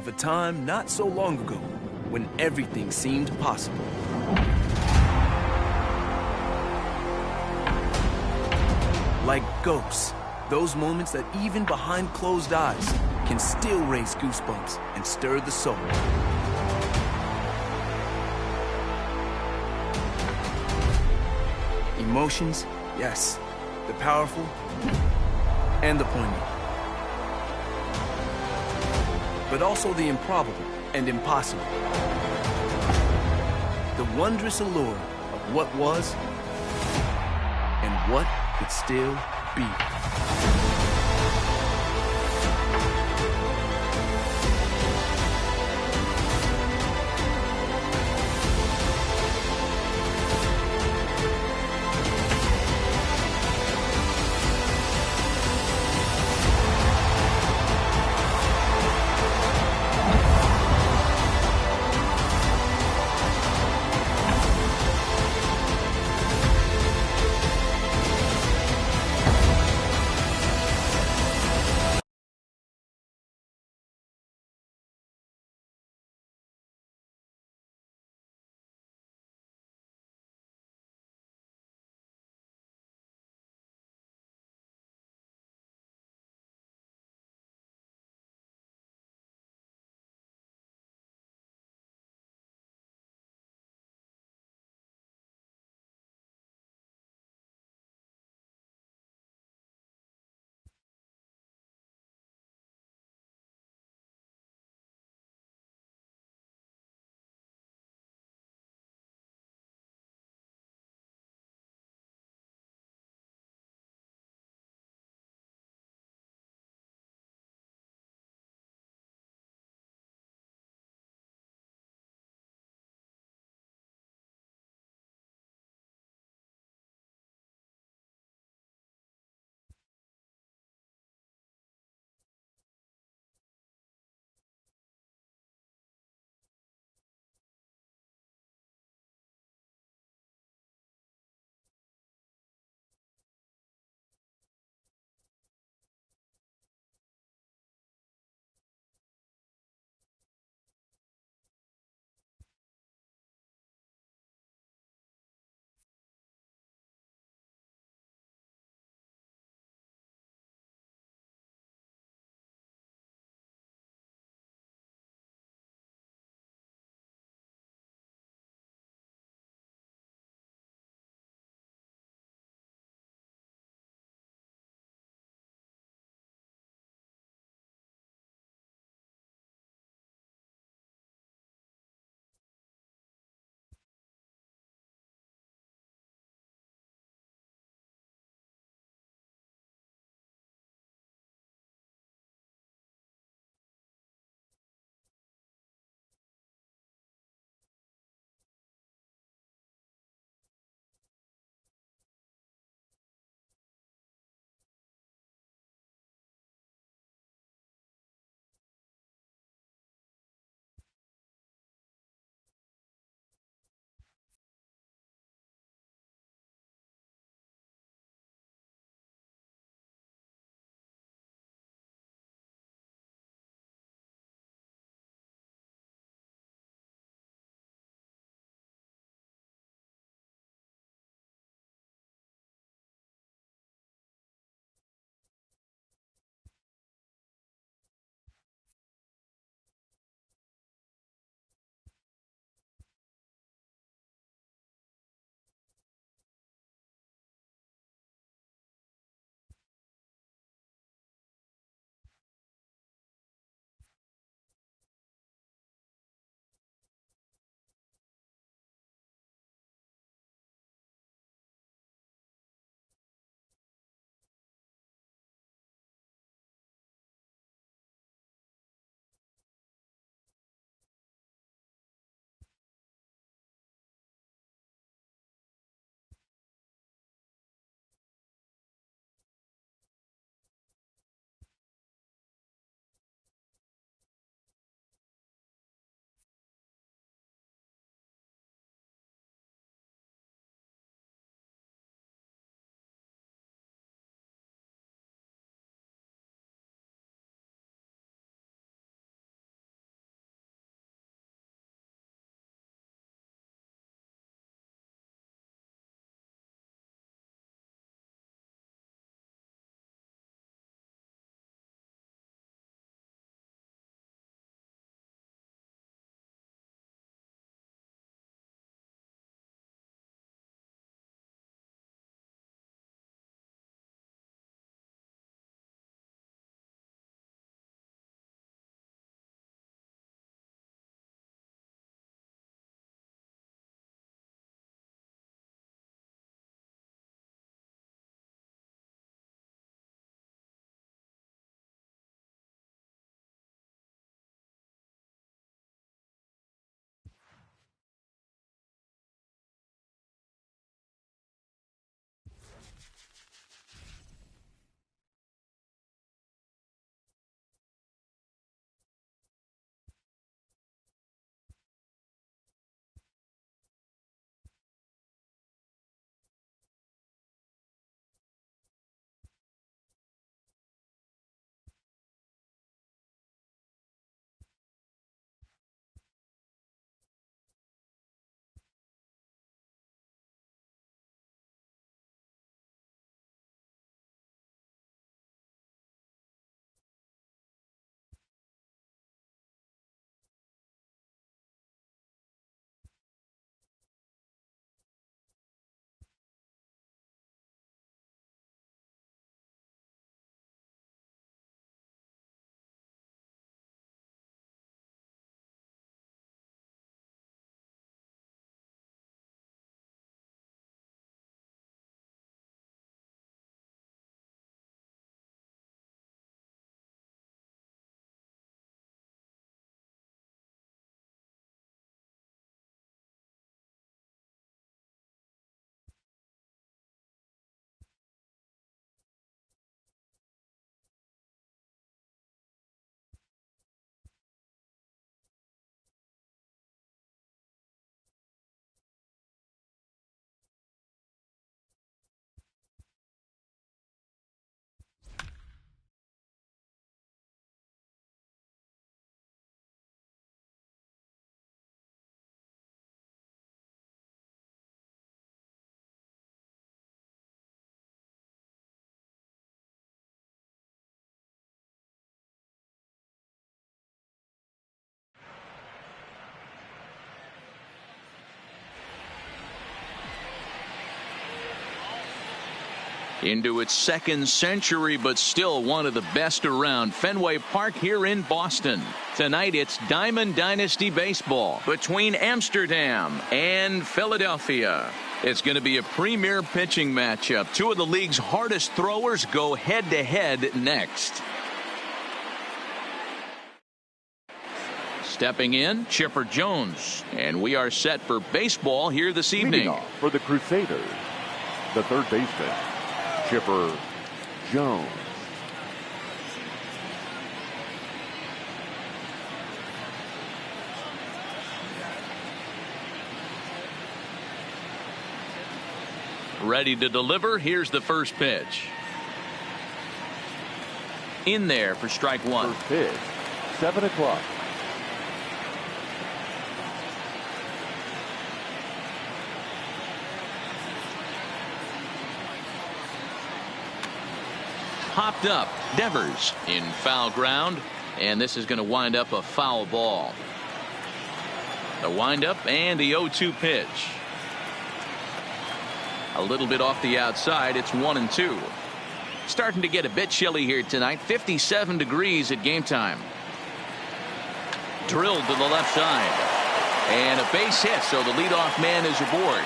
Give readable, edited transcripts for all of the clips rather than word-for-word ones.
of a time not so long ago when everything seemed possible. Like ghosts, those moments that even behind closed eyes can still raise goosebumps and stir the soul. Emotions, yes, the powerful and the poignant. But also the improbable and impossible. The wondrous allure of what was and what could still be. Into its second century, but still one of the best around. Fenway Park here in Boston. Tonight it's Diamond Dynasty Baseball between Amsterdam and Philadelphia. It's going to be a premier pitching matchup. Two of the league's hardest throwers go head-to-head next. Stepping in, Chipper Jones. And we are set for baseball here this evening. For the Crusaders, the third baseman, Chipper Jones. Ready to deliver. Here's the first pitch. In there for strike one. First pitch, 7 o'clock. Popped up. Devers in foul ground. And this is going to wind up a foul ball. The windup and the 0-2 pitch. A little bit off the outside. It's 1-2. Starting to get a bit chilly here tonight. 57 degrees at game time. Drilled to the left side. And a base hit, so the leadoff man is aboard.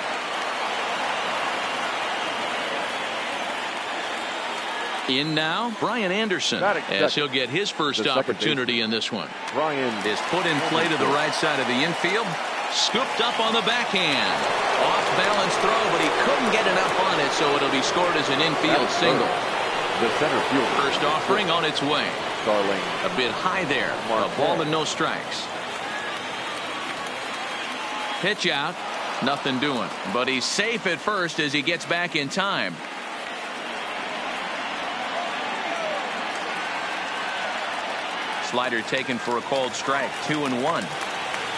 In now, Brian Anderson, as he'll get his first opportunity in this one. Brian is put in play to the right side of the infield. Scooped up on the backhand. Off balance throw, but he couldn't get enough on it, so it'll be scored as an infield single. The center fielder. First offering on its way. Starling. A bit high there. A ball and no strikes. Pitch out. Nothing doing. But he's safe at first as he gets back in time. Slider taken for a called strike. 2-1.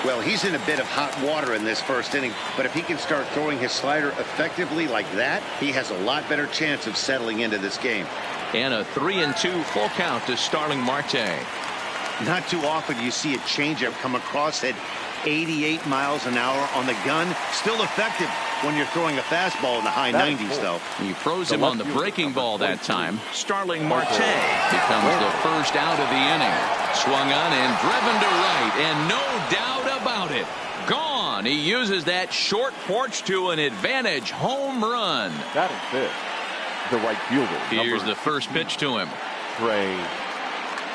Well, he's in a bit of hot water in this first inning, but if he can start throwing his slider effectively like that, he has a lot better chance of settling into this game. And a 3-2 full count to Starling Marte. Not too often you see a changeup come across at 88 miles an hour on the gun. Still effective when you're throwing a fastball in the high 90s, though. He froze him on the breaking ball that time. Starling Marte becomes the first out of the inning. Swung on and driven to right, and no doubt about it. Gone. He uses that short porch to an advantage home run. That is it. The right fielder. Here's the first pitch to him. Trey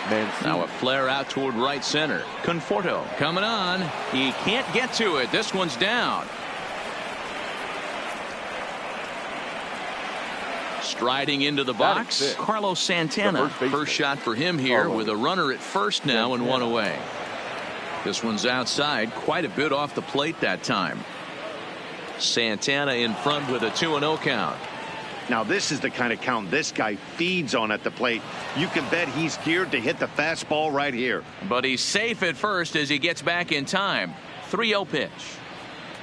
Mancini. Now a flare out toward right center. Conforto coming on. He can't get to it. This one's down. Striding into the box, Carlos Santana. First shot for him here with a runner at first now and one away. This one's outside, quite a bit off the plate that time. Santana in front with a 2-0 count. Now this is the kind of count this guy feeds on at the plate. You can bet he's geared to hit the fastball right here. But he's safe at first as he gets back in time. 3-0 pitch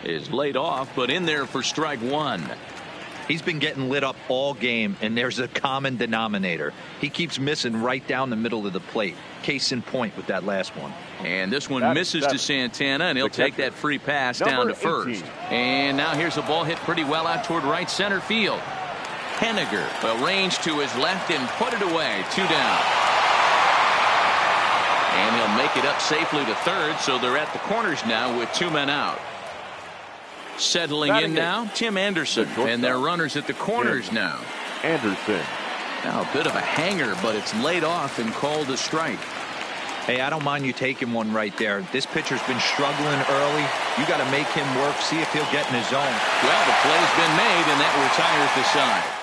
is laid off, but in there for strike one. He's been getting lit up all game, and there's a common denominator. He keeps missing right down the middle of the plate. Case in point with that last one. And this one misses to Santana, and he'll take that free pass down to first. And now here's a ball hit pretty well out toward right center field. Henniger arranged to his left and put it away. 2 down. And he'll make it up safely to third, so they're at the corners now with 2 men out. Settling in now, Tim Anderson, and their runners at the corners now. Anderson. Now a bit of a hanger, but it's laid off and called a strike. Hey, I don't mind you taking one right there. This pitcher's been struggling early. You got to make him work, see if he'll get in his zone. Well, the play's been made, and that retires the side.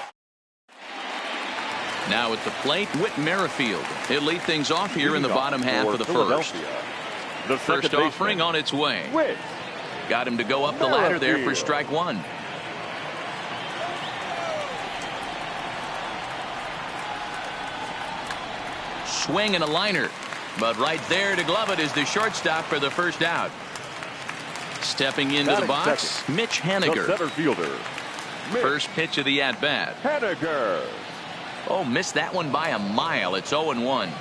Now at the plate, Whit Merrifield. He'll lead things off here in the bottom half of the first. The first offering on its way. Got him to go up the ladder there for strike one. Swing and a liner. But right there to glove it is the shortstop for the first out. Stepping into the box, Mitch Henniger. The center fielder. First pitch of the at-bat. Henniger. Oh, missed that one by a mile. It's 0-1.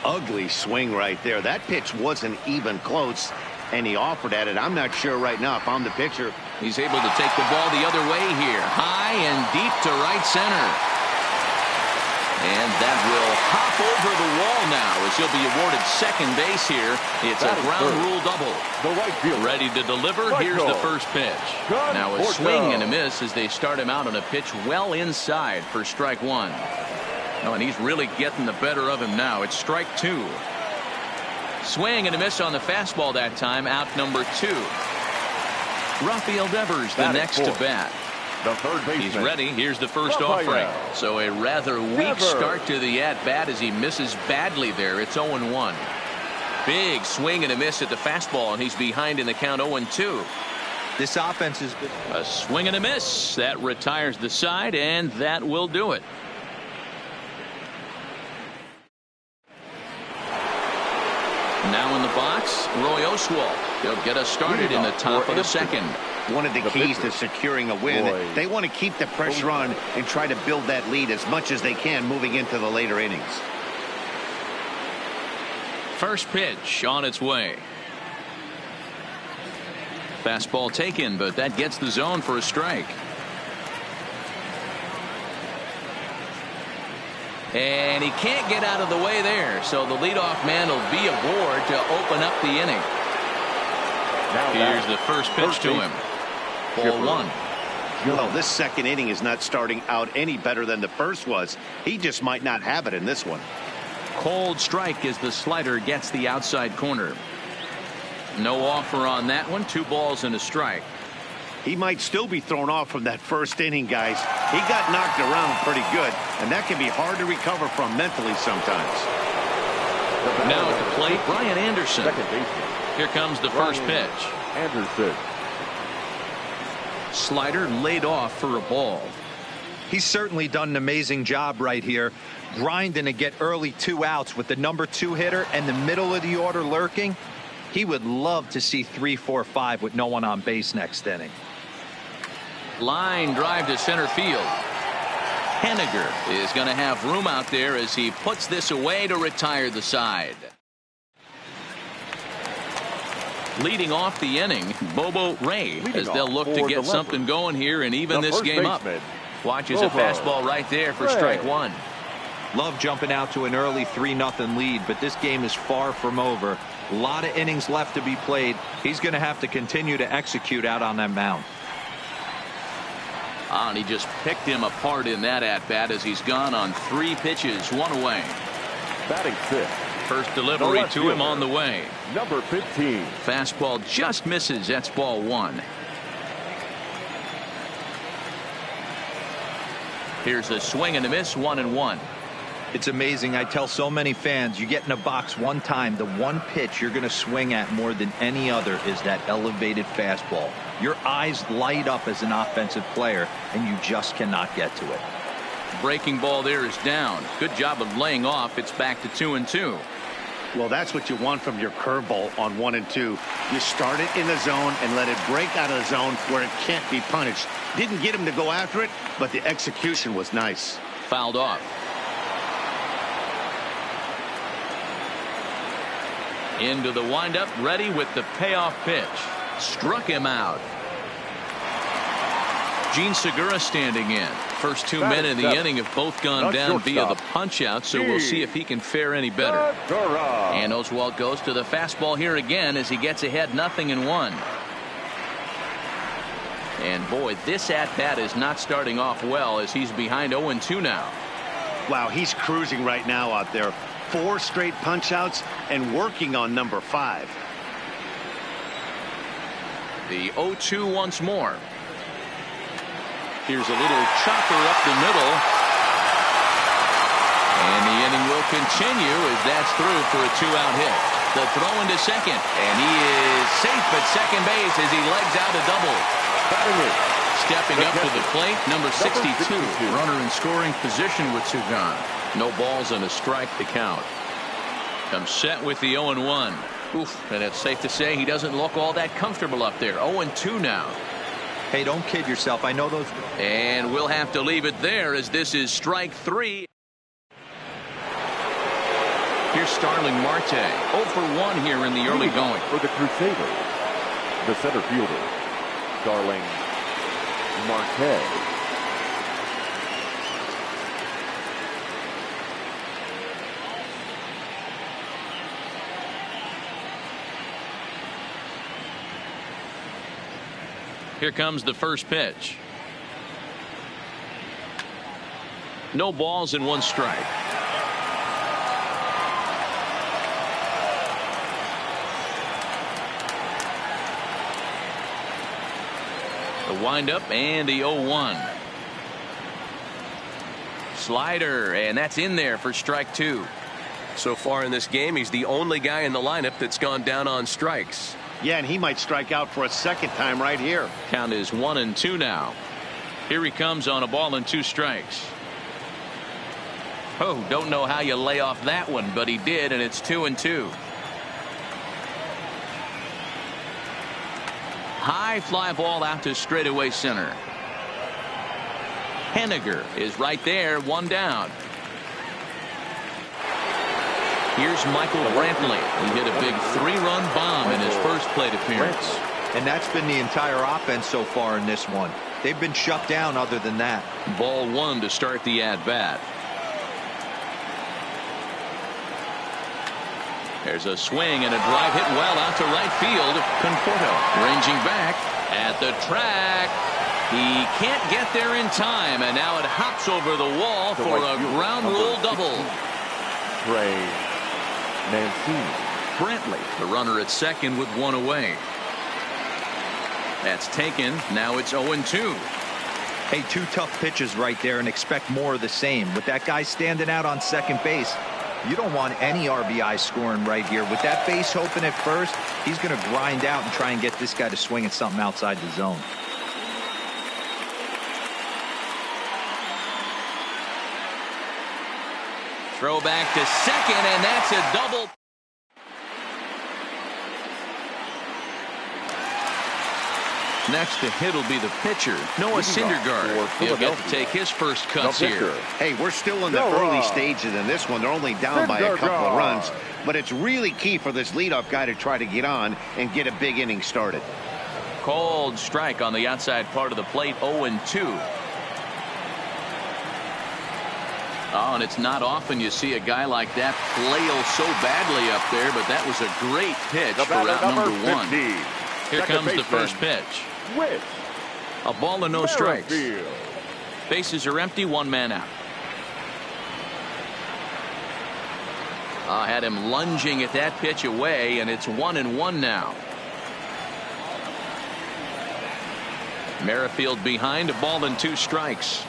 Ugly swing right there. That pitch wasn't even close, and he offered at it. I'm not sure right now if I'm the pitcher. He's able to take the ball the other way here. High and deep to right center. And that will hop over the wall now as he'll be awarded second base here. It's a ground rule double. The right field. Ready to deliver. Here's the first pitch. Now a swing and a miss as they start him out on a pitch well inside for strike one. Oh, and he's really getting the better of him now. It's strike two. Swing and a miss on the fastball that time. Out number two. Rafael Devers the next to bat. The third baseman. He's ready. Here's the first offering. So a rather weak start to the at-bat as he misses badly there. It's 0-1. Big swing and a miss at the fastball, and he's behind in the count 0-2. This offense is good. A swing and a miss. That retires the side, and that will do it. Now in the box, Roy Oswalt. He'll get us started in the top of the second. One of the keys to securing a win, they want to keep the pressure on and try to build that lead as much as they can moving into the later innings. First pitch on its way. Fastball taken, but that gets the zone for a strike. And he can't get out of the way there, so the leadoff man will be aboard to open up the inning. Here's the first pitch to him. Ball one. Well, this second inning is not starting out any better than the first was. He just might not have it in this one. Cold strike as the slider gets the outside corner. No offer on that one. 2 balls and a strike. He might still be thrown off from that first inning, guys. He got knocked around pretty good, and that can be hard to recover from mentally sometimes. Now at the plate, Brian Anderson. Here comes the first pitch. Anderson. Slider laid off for a ball. He's certainly done an amazing job right here, grinding to get early 2 outs with the number 2 hitter and the middle of the order lurking. He would love to see 3, 4, 5 with no one on base next inning. Line drive to center field. Henniger is going to have room out there as he puts this away to retire the side. Leading off the inning, Bobo Ray, as they'll look to get something going here and even this game up. Watches a fastball right there for strike one. Love jumping out to an early 3-0 lead, but this game is far from over. A lot of innings left to be played. He's going to have to continue to execute out on that mound. And he just picked him apart in that at-bat as he's gone on 3 pitches, 1 away. Batting 5th. First delivery to him on the way. Number 15. Fastball just misses. That's ball 1. Here's a swing and a miss, 1-1. It's amazing. I tell so many fans, you get in a box one time, the one pitch you're going to swing at more than any other is that elevated fastball. Your eyes light up as an offensive player, and you just cannot get to it. Breaking ball there is down. Good job of laying off. It's back to 2-2. Well, that's what you want from your curveball on 1 and 2. You start it in the zone and let it break out of the zone where it can't be punished. Didn't get him to go after it, but the execution was nice. Fouled off. Into the windup, ready with the payoff pitch. Struck him out. Gene Segura standing in. First 2 men in the inning have both gone down via the punch out, so we'll see if he can fare any better. And Oswalt goes to the fastball here again as he gets ahead 0-1. And boy, this at-bat is not starting off well as he's behind 0-2 now. Wow, he's cruising right now out there. 4 straight punch outs and working on number 5. The 0-2 once more. Here's a little chopper up the middle. And the inning will continue as that's through for a 2-out hit. The throw into second. And he is safe at second base as he legs out a double. Stepping up to the plate, number 62. Runner in scoring position with 2 gone. No balls and a strike to count. Comes set with the 0-1. Oof, and it's safe to say he doesn't look all that comfortable up there. 0-2 now. Hey, don't kid yourself. I know those. And we'll have to leave it there as this is strike 3. Here's Starling Marte. 0 for 1 here in the early going. For the Crusaders, the center fielder, Starling Marte. Here comes the first pitch. No balls and 1 strike. The windup and the 0-1. Slider, and that's in there for strike 2. So far in this game, he's the only guy in the lineup that's gone down on strikes. Yeah, and he might strike out for a second time right here. Count is 1-2 now. Here he comes on a ball and 2 strikes. Oh, don't know how you lay off that one, but he did, and it's 2-2. High fly ball out to straightaway center. Henniger is right there, 1 down. Here's Michael Brantley. He hit a big 3-run bomb in his first plate appearance. And that's been the entire offense so far in this one. They've been shut down other than that. Ball 1 to start the at-bat. There's a swing and a drive hit well out to right field. Conforto ranging back at the track. He can't get there in time, and now it hops over the wall for a ground rule double. Brantley, the runner at second with 1 away. That's taken. Now it's 0-2. Hey, 2 tough pitches right there, and expect more of the same. With that guy standing out on second base, you don't want any RBI scoring right here. With that base open at first, he's going to grind out and try and get this guy to swing at something outside the zone. Throw back to second, and that's a double. Next to hit will be the pitcher, Noah Syndergaard. He'll get to take his first cuts here. Hey, we're still in the early stages in this one. They're only down by a couple of runs, but it's really key for this leadoff guy to try to get on and get a big inning started. Called strike on the outside part of the plate, 0-2. Oh, and it's not often you see a guy like that flail so badly up there, but that was a great pitch for route number 1. Here comes the first pitch. A ball and no strikes. Bases are empty, 1 man out. Had him lunging at that pitch away, and it's 1-1 now. Merrifield behind, a ball and 2 strikes.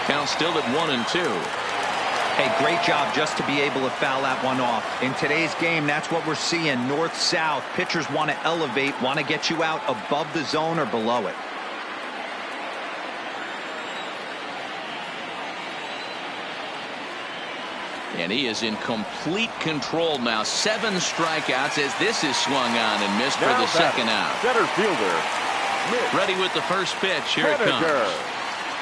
Count still at 1-2. Hey, great job just to be able to foul that one off. In today's game, that's what we're seeing. North-south. Pitchers want to elevate, want to get you out above the zone or below it. And he is in complete control now. 7 strikeouts as this is swung on and missed for the second out. Center fielder. Ready with the first pitch. Here it comes.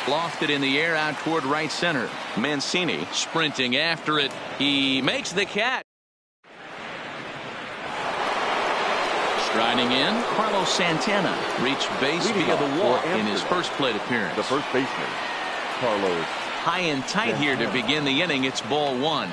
Lofted in the air out toward right center. Mancini sprinting after it. He makes the catch. Striding in, Carlos Santana reached base via the walk in his first plate appearance. The first baseman, Carlos. High and tight here to begin the inning. It's ball 1.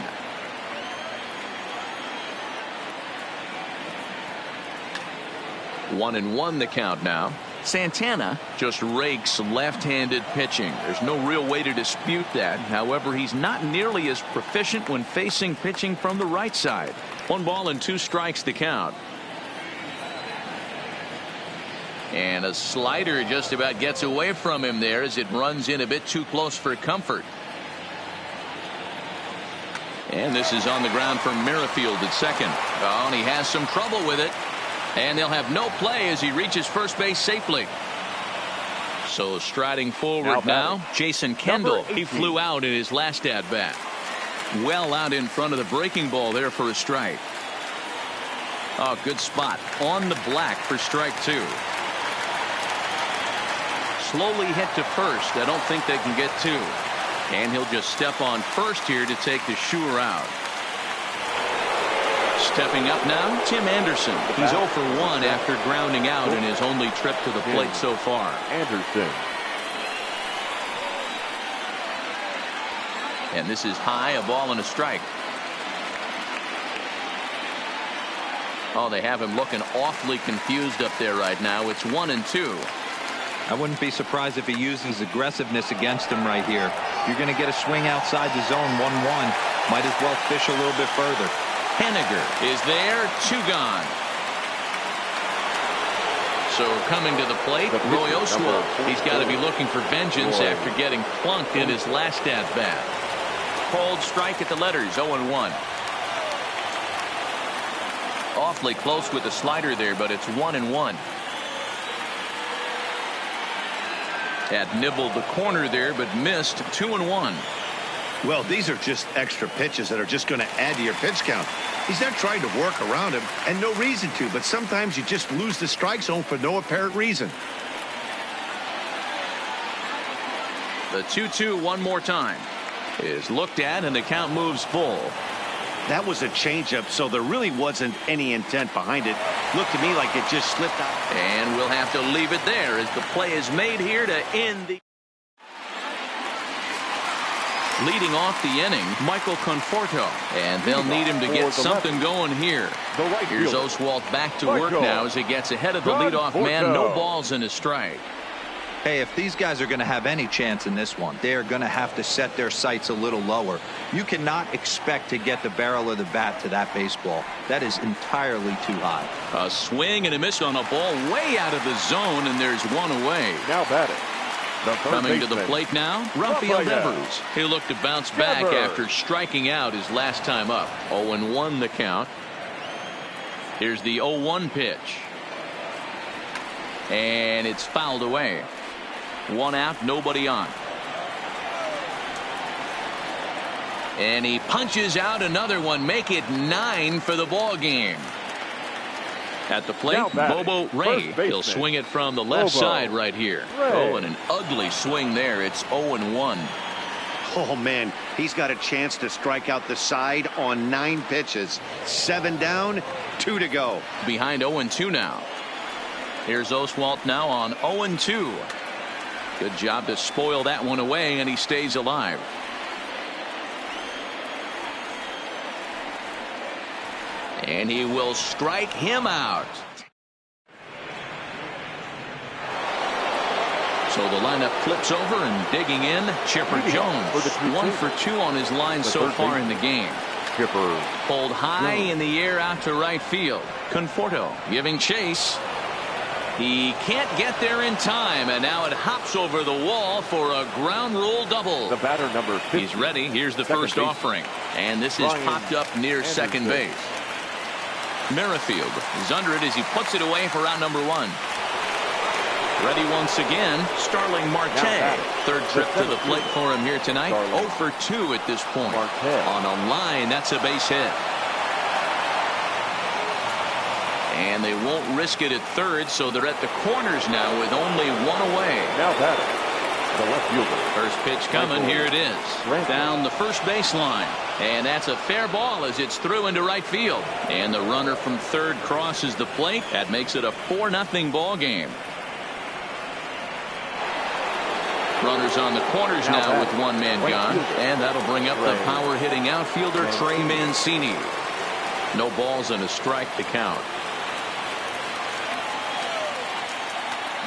One and 1 the count now. Santana just rakes left-handed pitching. There's no real way to dispute that. However, he's not nearly as proficient when facing pitching from the right side. 1 ball and 2 strikes to count. And a slider just about gets away from him there as it runs in a bit too close for comfort. And this is on the ground for Merrifield at second. Oh, and he has some trouble with it. And they'll have no play as he reaches first base safely. So striding forward now, Jason Kendall. He flew out in his last at bat. Well out in front of the breaking ball there for a strike. Oh, good spot on the black for strike 2. Slowly hit to first. I don't think they can get 2. And he'll just step on first here to take the Shure out. Stepping up now, Tim Anderson. He's 0 for 1 after grounding out in his only trip to the plate so far. Anderson. And this is high, a ball and a strike. Oh, they have him looking awfully confused up there right now. It's 1-2. I wouldn't be surprised if he uses aggressiveness against him right here. You're going to get a swing outside the zone 1-1. Might as well fish a little bit further. Henniger is there. 2 gone. So coming to the plate, Roy Oswalt. He's got to be looking for vengeance after getting plunked in his last at-bat. Cold strike at the letters, 0-1. Awfully close with the slider there, but it's 1-1. Had nibbled the corner there, but missed. 2-1. Well, these are just extra pitches that are just going to add to your pitch count. He's not trying to work around him, and no reason to, but sometimes you just lose the strike zone for no apparent reason. The 2-2 one more time is looked at, and the count moves full. That was a changeup, so there really wasn't any intent behind it. Looked to me like it just slipped out. And we'll have to leave it there as the play is made here to end the... Leading off the inning, Michael Conforto. And they'll need him to get something going here. Here's Oswalt back to work now as he gets ahead of the leadoff man. No balls and a strike. Hey, if these guys are going to have any chance in this one, they are going to have to set their sights a little lower. You cannot expect to get the barrel of the bat to that baseball. That is entirely too high. A swing and a miss on a ball way out of the zone, and there's one away. Now batting. Coming to the plate now, Rafael Devers. He'll look to bounce back after striking out his last time up. 0-1 the count. Here's the 0-1 pitch. And it's fouled away. 1 out, nobody on. And he punches out another one. Make it 9 for the ball game. At the plate, Bobo Ray. He'll swing it from the left side right here. Oh, and an ugly swing there. It's 0-1. Oh, man, he's got a chance to strike out the side on 9 pitches. 7 down, 2 to go. Behind 0-2 now. Here's Oswalt now on 0-2. Good job to spoil that one away, and he stays alive. And he will strike him out. So the lineup flips over, and digging in, Chipper Jones. 1 for 2 on his line so far in the game. Chipper pulled high in the air out to right field. Conforto giving chase. He can't get there in time, and now it hops over the wall for a ground rule double. The batter number 50. He's ready. Here's the first offering, and this is popped up near second base. Merrifield is under it as he puts it away for out number 1. Ready once again, Starling Marte. Third trip to the plate for him here tonight. 0 for 2 at this point. On a line, that's a base hit. And they won't risk it at third, so they're at the corners now with only 1 away. Now batting, the left fielder. First pitch coming. Here it is. Down the first baseline. And that's a fair ball as it's through into right field. And the runner from third crosses the plate. That makes it a 4-0 ball game. Runners on the corners now with 1 man gone. And that'll bring up the power hitting outfielder Trey Mancini. No balls and a strike to count.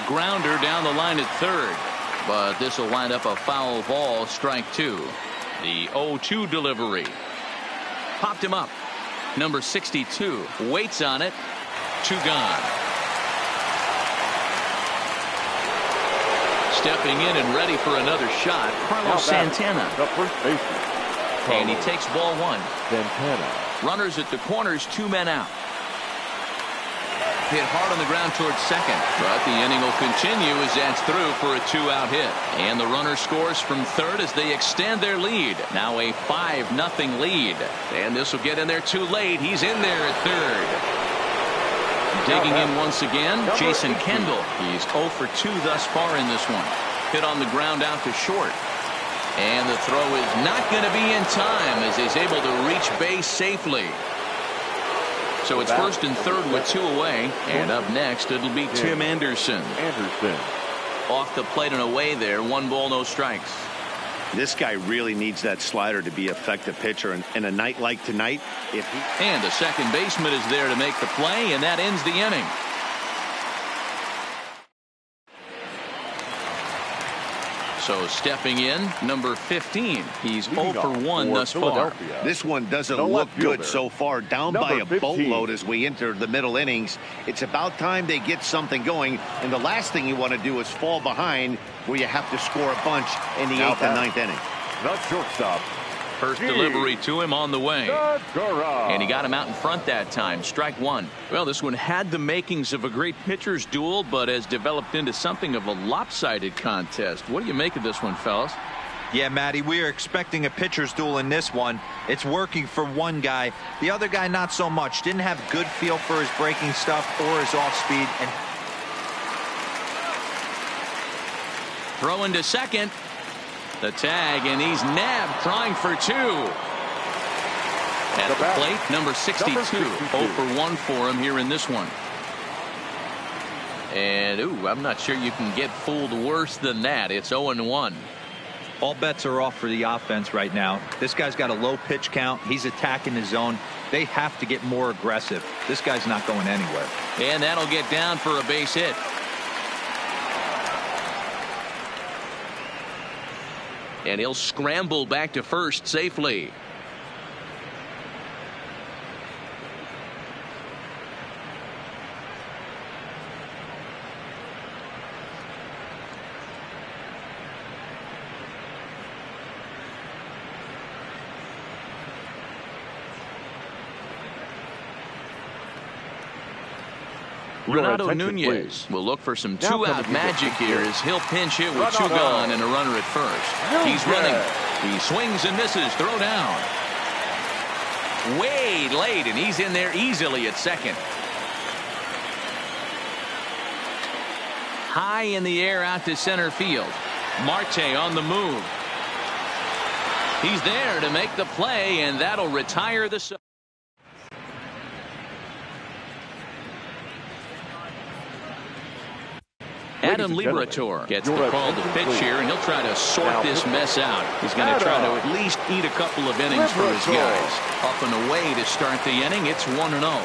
Grounder down the line at third, but this will wind up a foul ball. Strike 2. The 0-2 delivery popped him up. Number 62 waits on it. 2 gone. Stepping in and ready for another shot, Carlos Santana. The first baseman. And he takes ball 1. Santana. Runners at the corners, 2 men out. Hit hard on the ground towards second, but the inning will continue as that's through for a 2-out hit. And the runner scores from third as they extend their lead. Now a 5-0 lead. And this will get in there too late. He's in there at third. Digging in once again, Jason Kendall. He's 0 for 2 thus far in this one. Hit on the ground out to short. And the throw is not going to be in time as he's able to reach base safely. So it's first and third with 2 away. And up next, it'll be Tim Anderson. Anderson. Off the plate and away there. 1 ball, no strikes. This guy really needs that slider to be an effective pitcher. And a night like tonight, if he... And the second baseman is there to make the play, and that ends the inning. So stepping in, number 15. He's 0 for 1 thus far. This one doesn't look good so far. Down by a boatload as we enter the middle innings. It's about time they get something going. And the last thing you want to do is fall behind where you have to score a bunch in the 8th and 9th inning. The shortstop. First delivery to him on the way. And he got him out in front that time. Strike one. Well, this one had the makings of a great pitcher's duel, but has developed into something of a lopsided contest. What do you make of this one, fellas? Yeah, Matty, we are expecting a pitcher's duel in this one. It's working for one guy. The other guy, not so much. Didn't have good feel for his breaking stuff or his off speed. And throwing to second. The tag, and he's nabbed, trying for two. At the plate, number 62. 0 for 1 for him here in this one. And, I'm not sure you can get fooled worse than that. It's 0-1. All bets are off for the offense right now. This guy's got a low pitch count. He's attacking the zone. They have to get more aggressive. This guy's not going anywhere. And that'll get down for a base hit. And he'll scramble back to first safely. Renato Nunez will look for some two-out magic here as he'll pinch hit with two gone and a runner at first. He's running. He swings and misses. Throw down. Way late, and he's in there easily at second. High in the air out to center field. Marte on the move. He's there to make the play, and that'll retire the... Adam Liberator gets the call to pitch here, and he'll try to sort this mess out. He's going to try to at least eat a couple of innings for his guys. Up and away to start the inning. It's 1-0.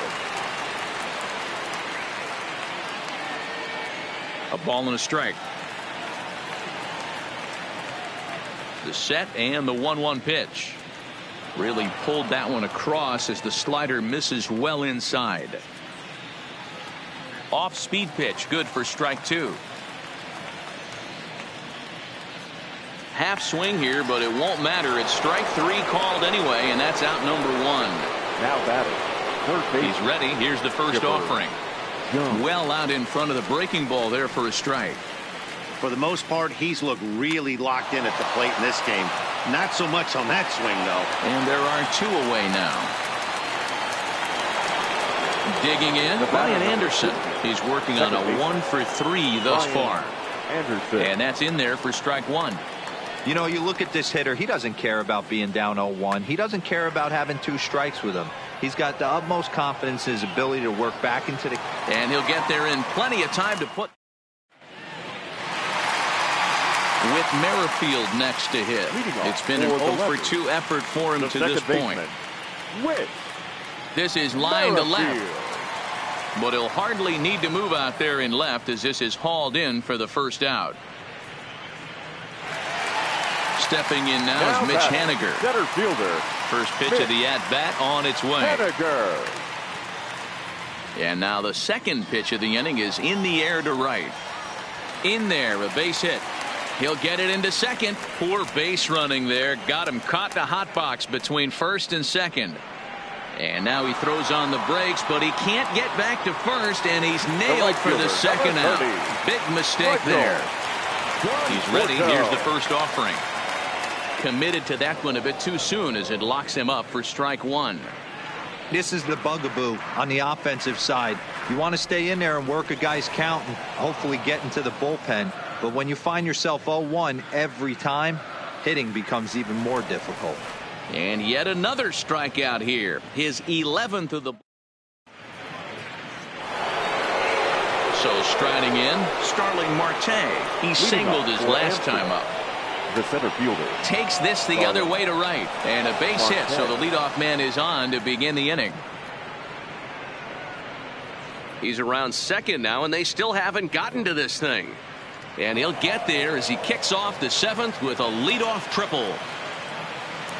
A ball and a strike. The set and the 1-1 pitch. Really pulled that one across as the slider misses well inside. Off speed pitch, good for strike two. Half swing here, but it won't matter. It's strike three called anyway, and that's out number one. Now batting. Third base. He's ready. Here's the first offering. Well out in front of the breaking ball there for a strike. For the most part, he's looked really locked in at the plate in this game. Not so much on that swing, though. And there are two away now. Digging in, Brian Anderson. He's working on a 1 for 3 thus far. And that's in there for strike one. You know, you look at this hitter, he doesn't care about being down 0-1. He doesn't care about having 2 strikes with him. He's got the utmost confidence in his ability to work back into the... And he'll get there in plenty of time to put... With Merrifield next to hit. It's been an 0 for 2 effort for him to this point. This is line to left. But he'll hardly need to move out there in left as this is hauled in for the first out. Stepping in now is Mitch Haniger. Center fielder. First pitch of the at-bat on its way. Haniger. And now the second pitch of the inning is in the air to right. In there, a base hit. He'll get it into second. Poor base running there. Got him caught in a hot box between first and second. And now he throws on the brakes, but he can't get back to first, and he's nailed for the second out. Big mistake there. He's ready. Here's the first offering. Committed to that one a bit too soon as it locks him up for strike one. This is the bugaboo on the offensive side. You want to stay in there and work a guy's count and hopefully get into the bullpen. But when you find yourself 0-1 every time, hitting becomes even more difficult. And yet another strikeout here. His 11th of the... So striding in, Starling Marte. He singled his last time up. the center fielder. Takes this the other way to right. And a base hit, so the leadoff man is on to begin the inning. He's around second now, and they still haven't gotten to this thing. And he'll get there as he kicks off the 7th with a leadoff triple.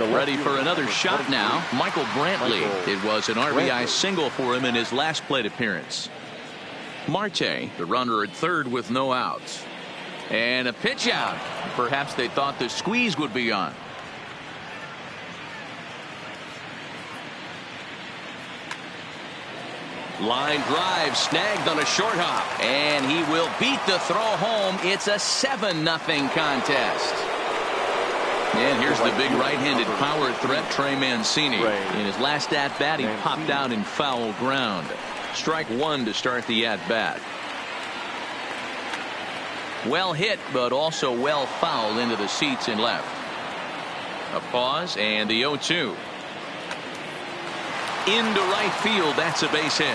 Ready for another shot now, Michael Brantley. It was an RBI single for him in his last plate appearance. Marte, the runner at third with no outs. And a pitch out. Perhaps they thought the squeeze would be on. Line drive snagged on a short hop. And he will beat the throw home. It's a 7-0 contest. And here's the big right-handed power threat, Trey Mancini. In his last at-bat, he popped out in foul ground. Strike one to start the at-bat. Well hit, but also well fouled into the seats in left. A pause, and the 0-2. Into right field, that's a base hit.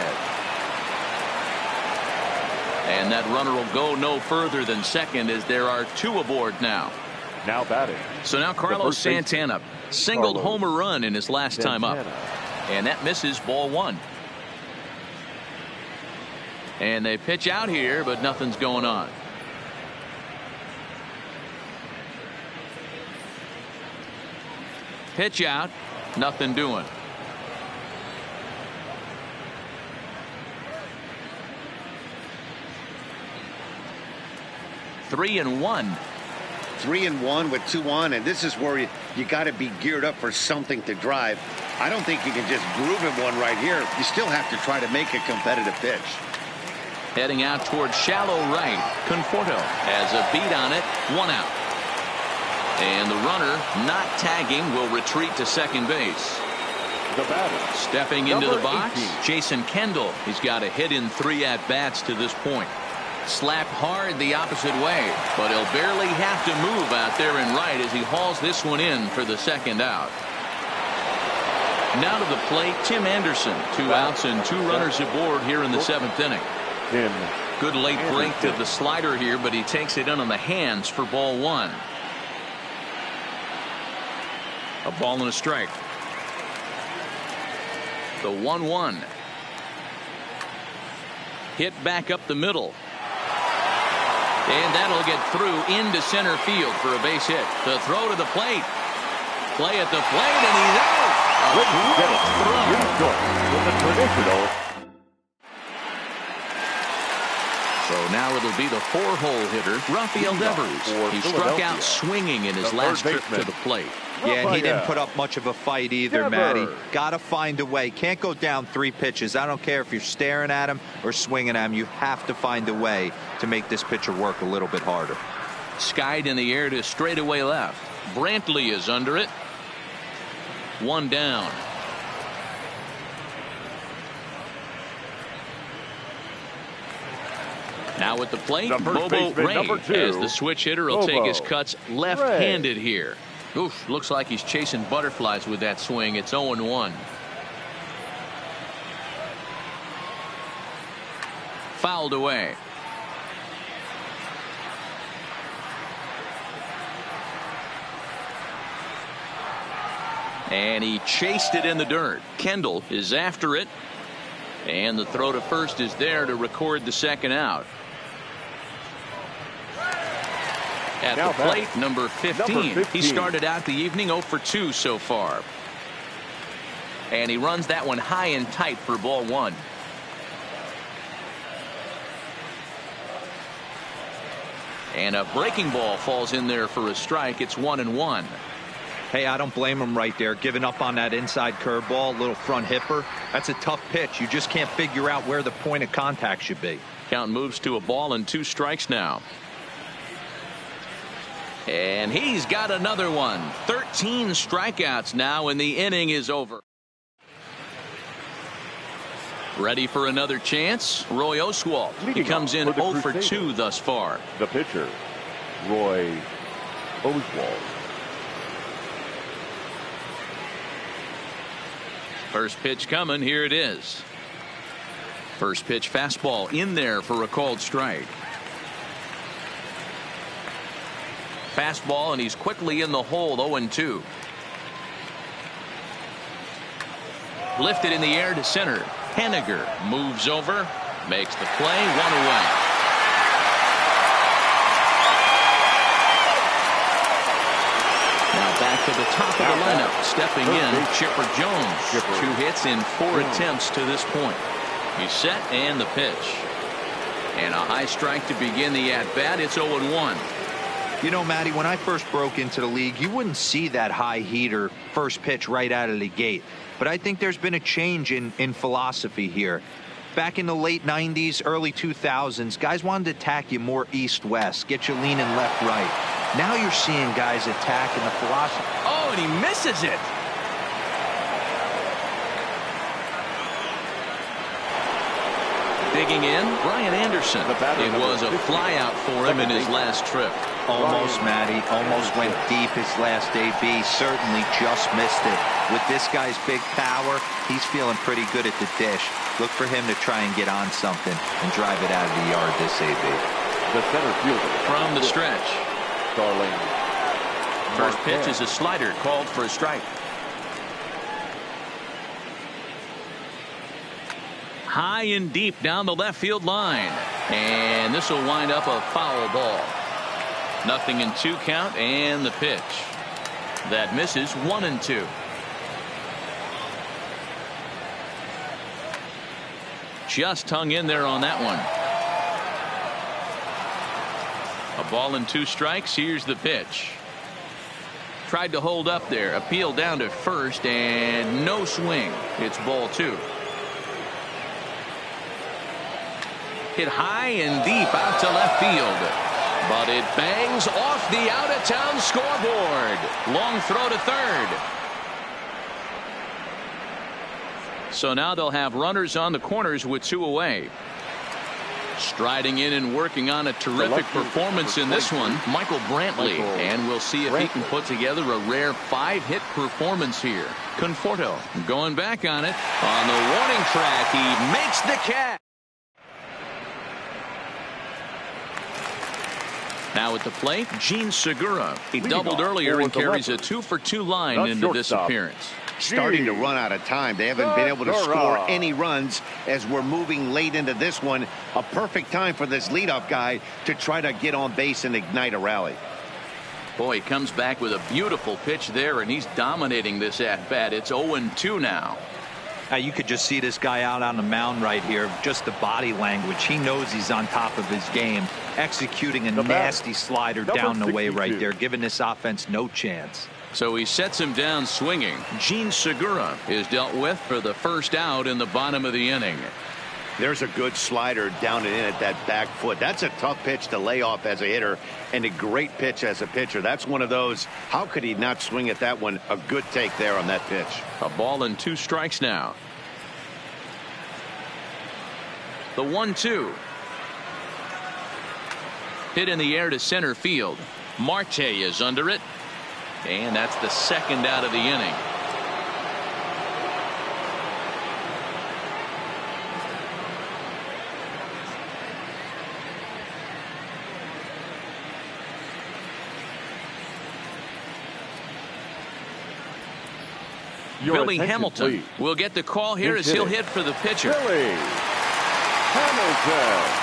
And that runner will go no further than second as there are 2 aboard now. Now batting. So now Carlos Santana singled homer run in his last time up. And that misses, ball 1. And they pitch out here, but nothing's going on. Pitch out, nothing doing. Three and one. 3-1 with 2 on, and this is where you got to be geared up for something to drive. I don't think you can just groove him one right here. You still have to try to make a competitive pitch. Heading out towards shallow right. Conforto has a beat on it. 1 out. And the runner, not tagging, will retreat to second base. The batter. Stepping into the box, 18. Jason Kendall. He's got a hit in 3 at-bats to this point. Slapped hard the opposite way, but he'll barely have to move out there in right as he hauls this one in for the second out. Now to the plate, Tim Anderson. 2 outs and 2 runners aboard here in the 7th inning. Good late break to the slider here, but he takes it in on the hands for ball 1. A ball and a strike. The 1-1. Hit back up the middle. And that'll get through into center field for a base hit. The throw to the plate. Play at the plate, and he's out. A great throw. With the traditional. So now it'll be the 4-hole hitter, Rafael Devers. He struck out swinging in his last trip to the plate. Yeah, and he didn't put up much of a fight either, Matty. Got to find a way. Can't go down 3 pitches. I don't care if you're staring at him or swinging at him. You have to find a way to make this pitcher work a little bit harder. Skied in the air to straightaway left. Brantley is under it. 1 down. Now at the plate, Bobo Ray, as the switch hitter will take his cuts left-handed here. Oof, looks like he's chasing butterflies with that swing. It's 0-1. Fouled away. And he chased it in the dirt. Kendall is after it. And the throw to first is there to record the second out. At the plate, number 15. He started out the evening 0 for 2 so far. And he runs that one high and tight for ball 1. And a breaking ball falls in there for a strike. It's 1-1. Hey, I don't blame him right there. Giving up on that inside curveball, little front hipper. That's a tough pitch. You just can't figure out where the point of contact should be. Count moves to a ball and 2 strikes now. And he's got another one. 13 strikeouts now, and the inning is over. Ready for another chance? Roy Oswalt. He comes in 0 for 2 thus far. The pitcher, Roy Oswalt. First pitch coming. Here it is. First pitch fastball in there for a called strike. Fastball, and he's quickly in the hole, 0-2. Lifted in the air to center. Henniger moves over, makes the play, 1 away. Now back to the top of the lineup. Stepping in, Chipper Jones. 2 hits in 4 attempts to this point. He's set and the pitch. And a high strike to begin the at-bat. It's 0-1. You know, Matty, when I first broke into the league, you wouldn't see that high heater first pitch right out of the gate. But I think there's been a change in philosophy here. Back in the late 90s, early 2000s, guys wanted to attack you more east-west, get you leaning left-right. Now you're seeing guys attacking the philosophy. Oh, and he misses it. Digging in, Brian Anderson. It was a flyout for him in his last trip. Almost, Matty. Almost went deep his last AB. Certainly just missed it. With this guy's big power, he's feeling pretty good at the dish. Look for him to try and get on something and drive it out of the yard this AB. The center fielder. From the stretch. Darling. First pitch is a slider called for a strike. High and deep down the left field line. And this will wind up a foul ball. 0-2 count and the pitch. That misses 1-2. Just hung in there on that one. A ball and 2 strikes. Here's the pitch. Tried to hold up there. Appeal down to first and no swing. It's ball 2. Hit high and deep out to left field. But it bangs off the out-of-town scoreboard. Long throw to third. So now they'll have runners on the corners with 2 away. Striding in and working on a terrific performance in this one, Michael Brantley. And we'll see if he can put together a rare 5-hit performance here. Conforto going back on it. On the warning track, he makes the catch. Now at the plate, Gene Segura. He doubled earlier and carries a 2-for-2 line into this appearance. Starting to run out of time. They haven't been able to score any runs as we're moving late into this one. A perfect time for this leadoff guy to try to get on base and ignite a rally. Boy, he comes back with a beautiful pitch there, and he's dominating this at-bat. It's 0-2 now. You could just see this guy out on the mound right here. Just the body language. He knows he's on top of his game. Executing a nasty slider down the way right there, giving this offense no chance. So he sets him down swinging. Gene Segura is dealt with for the first out in the bottom of the inning. There's a good slider down and in at that back foot. That's a tough pitch to lay off as a hitter and a great pitch as a pitcher. That's one of those. How could he not swing at that one? A good take there on that pitch. A ball and 2 strikes now. The 1-2. Hit in the air to center field. Marte is under it. And that's the second out of the inning. Billy Hamilton will get the call here as he'll hit for the pitcher. Billy Hamilton.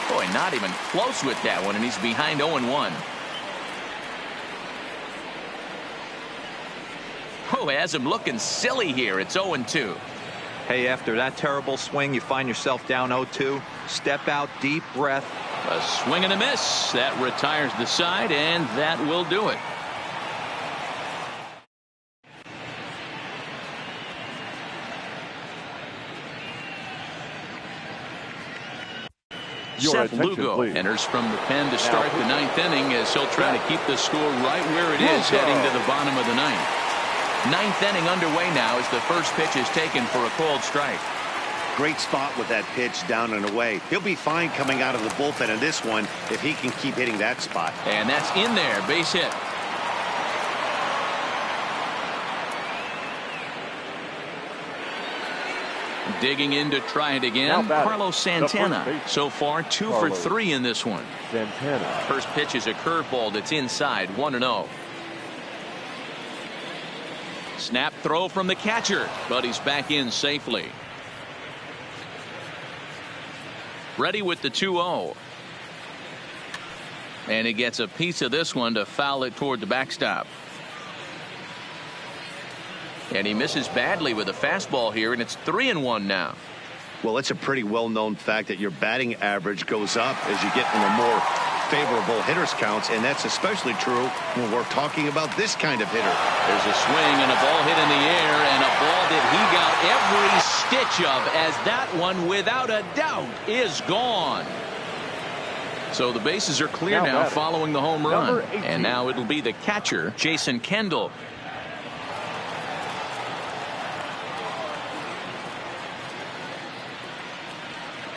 Boy, not even close with that one, and he's behind 0-1. Oh, has him looking silly here. It's 0-2. Hey, after that terrible swing, you find yourself down 0-2. Step out, deep breath. A swing and a miss. That retires the side, and that will do it. Seth Lugo enters from the pen to start the 9th inning as he'll try to keep the score right where it is heading to the bottom of the 9th. 9th inning underway now as the first pitch is taken for a called strike. Great spot with that pitch down and away. He'll be fine coming out of the bullpen in this one if he can keep hitting that spot. And that's in there, base hit. Digging in to try it Now again, batting, Carlos the first Santana. baseman, So far, 2 for Carlos 3 in this one. Santana. First pitch is a curveball that's inside, 1-0. Snap throw from the catcher, but he's back in safely. Ready with the 2-0. And he gets a piece of this one to foul it toward the backstop. And he misses badly with a fastball here, and it's 3-1 now. Well, it's a pretty well-known fact that your batting average goes up as you get into more favorable hitters counts, and that's especially true when we're talking about this kind of hitter. There's a swing and a ball hit in the air, and a ball that he got every stitch of, as that one, without a doubt, is gone. So the bases are clear now following the home run. And now it'll be the catcher, Jason Kendall.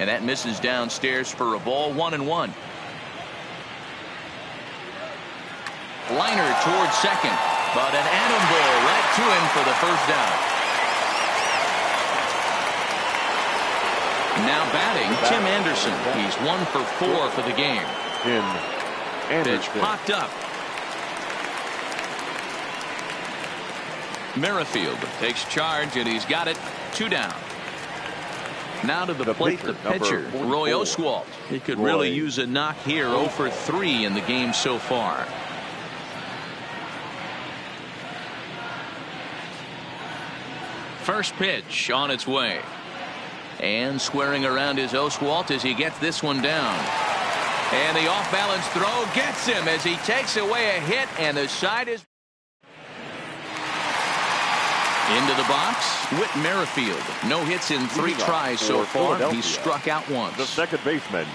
And that misses downstairs for a ball, 1-1. Liner towards second, but an atom ball right to him for the first down. Now batting, Tim Anderson. He's 1 for 4 for the game. Pitch popped up. Merrifield takes charge, and he's got it. 2 down. Now to the plate, the pitcher, Roy Oswalt. He could really use a knock here. 0 for 3 in the game so far. First pitch on its way. And squaring around is Oswalt as he gets this one down. And the off-balance throw gets him as he takes away a hit, and the side is into the box. Whit Merrifield. No hits in 3 tries so far. He's struck out once. The second baseman.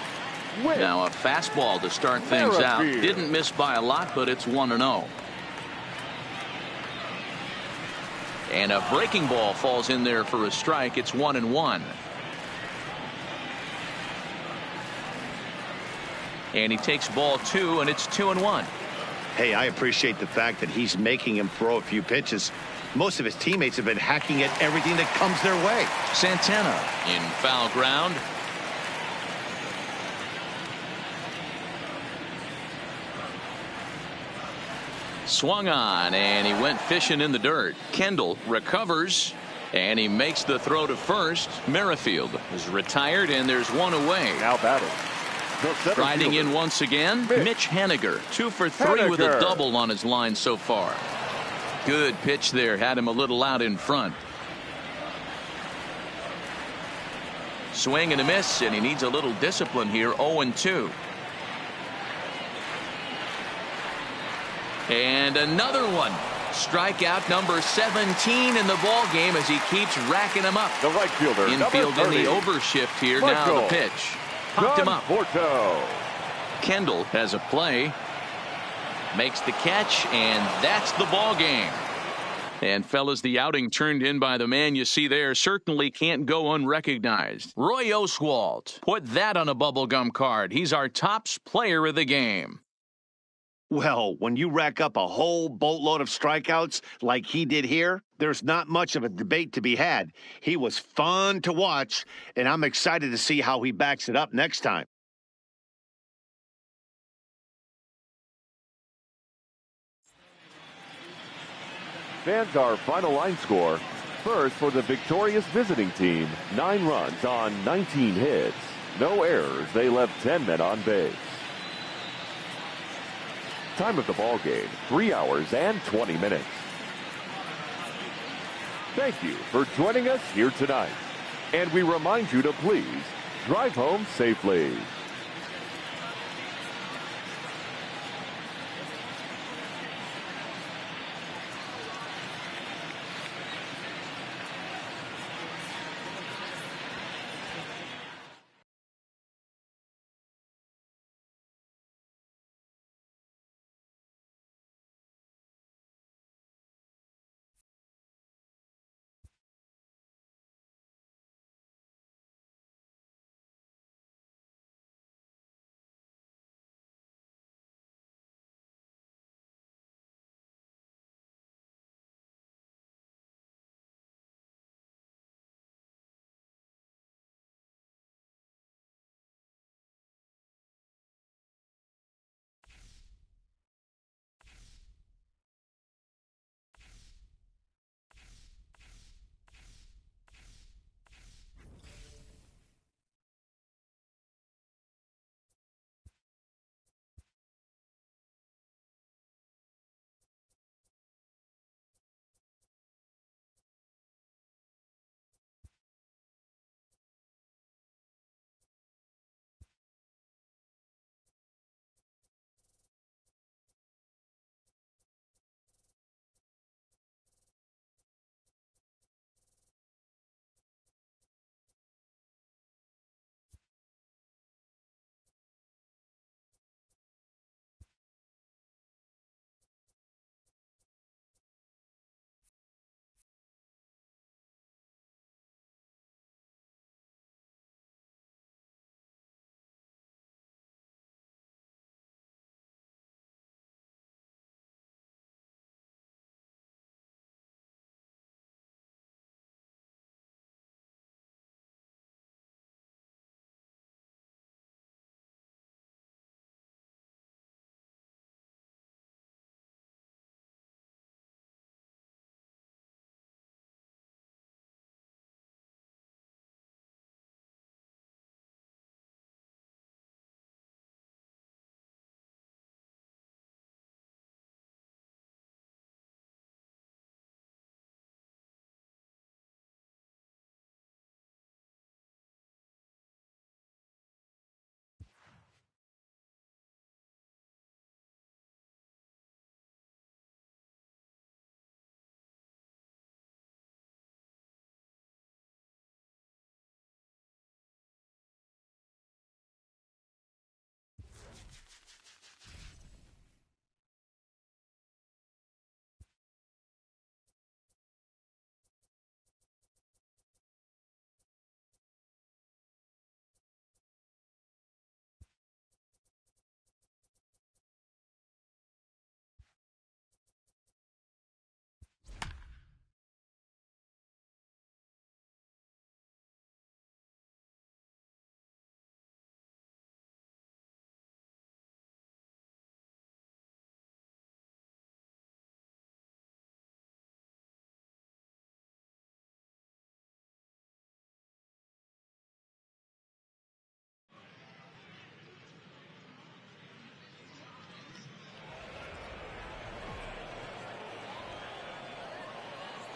Now a fastball to start things out. Didn't miss by a lot, but it's 1-0. And a breaking ball falls in there for a strike. It's 1-1. And he takes ball 2, and it's 2-1. Hey, I appreciate the fact that he's making him throw a few pitches. Most of his teammates have been hacking at everything that comes their way. Santana in foul ground. Swung on, and he went fishing in the dirt. Kendall recovers, and he makes the throw to first. Merrifield is retired, and there's one away. Now batting. Riding in once again, Mitch Haniger. 2 for 3 with a double on his line so far. Good pitch there. Had him a little out in front. Swing and a miss, and he needs a little discipline here. 0-2. And another one. Strikeout number 17 in the ball game as he keeps racking them up. The right fielder. Infield in the overshift here. Now the pitch. Popped him up. Kendall has a play. Makes the catch, and that's the ball game. And fellas, the outing turned in by the man you see there certainly can't go unrecognized. Roy Oswalt. Put that on a bubblegum card. He's our tops player of the game. Well, when you rack up a whole boatload of strikeouts like he did here, there's not much of a debate to be had. He was fun to watch, and I'm excited to see how he backs it up next time. Fans, our final line score. First for the victorious visiting team, 9 runs on 19 hits. No errors. They left 10 men on base. Time of the ball game, 3 hours and 20 minutes. Thank you for joining us here tonight. And we remind you to please drive home safely.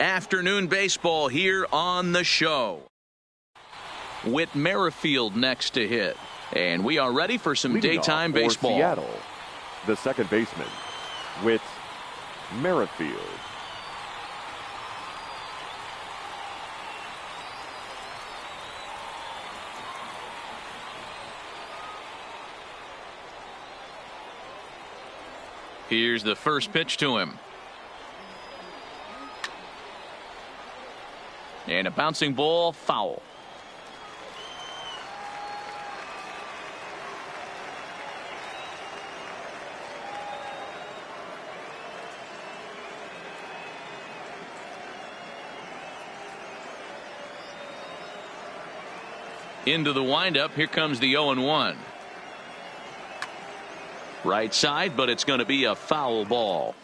afternoon baseball here on the show. Whit Merrifield next to hit. And we are ready for some Leading daytime off for baseball. Seattle, the second baseman, Whit Merrifield. Here's the first pitch to him. And a bouncing ball, foul. Into the windup. Here comes the 0-1. Right side, but it's going to be a foul ball.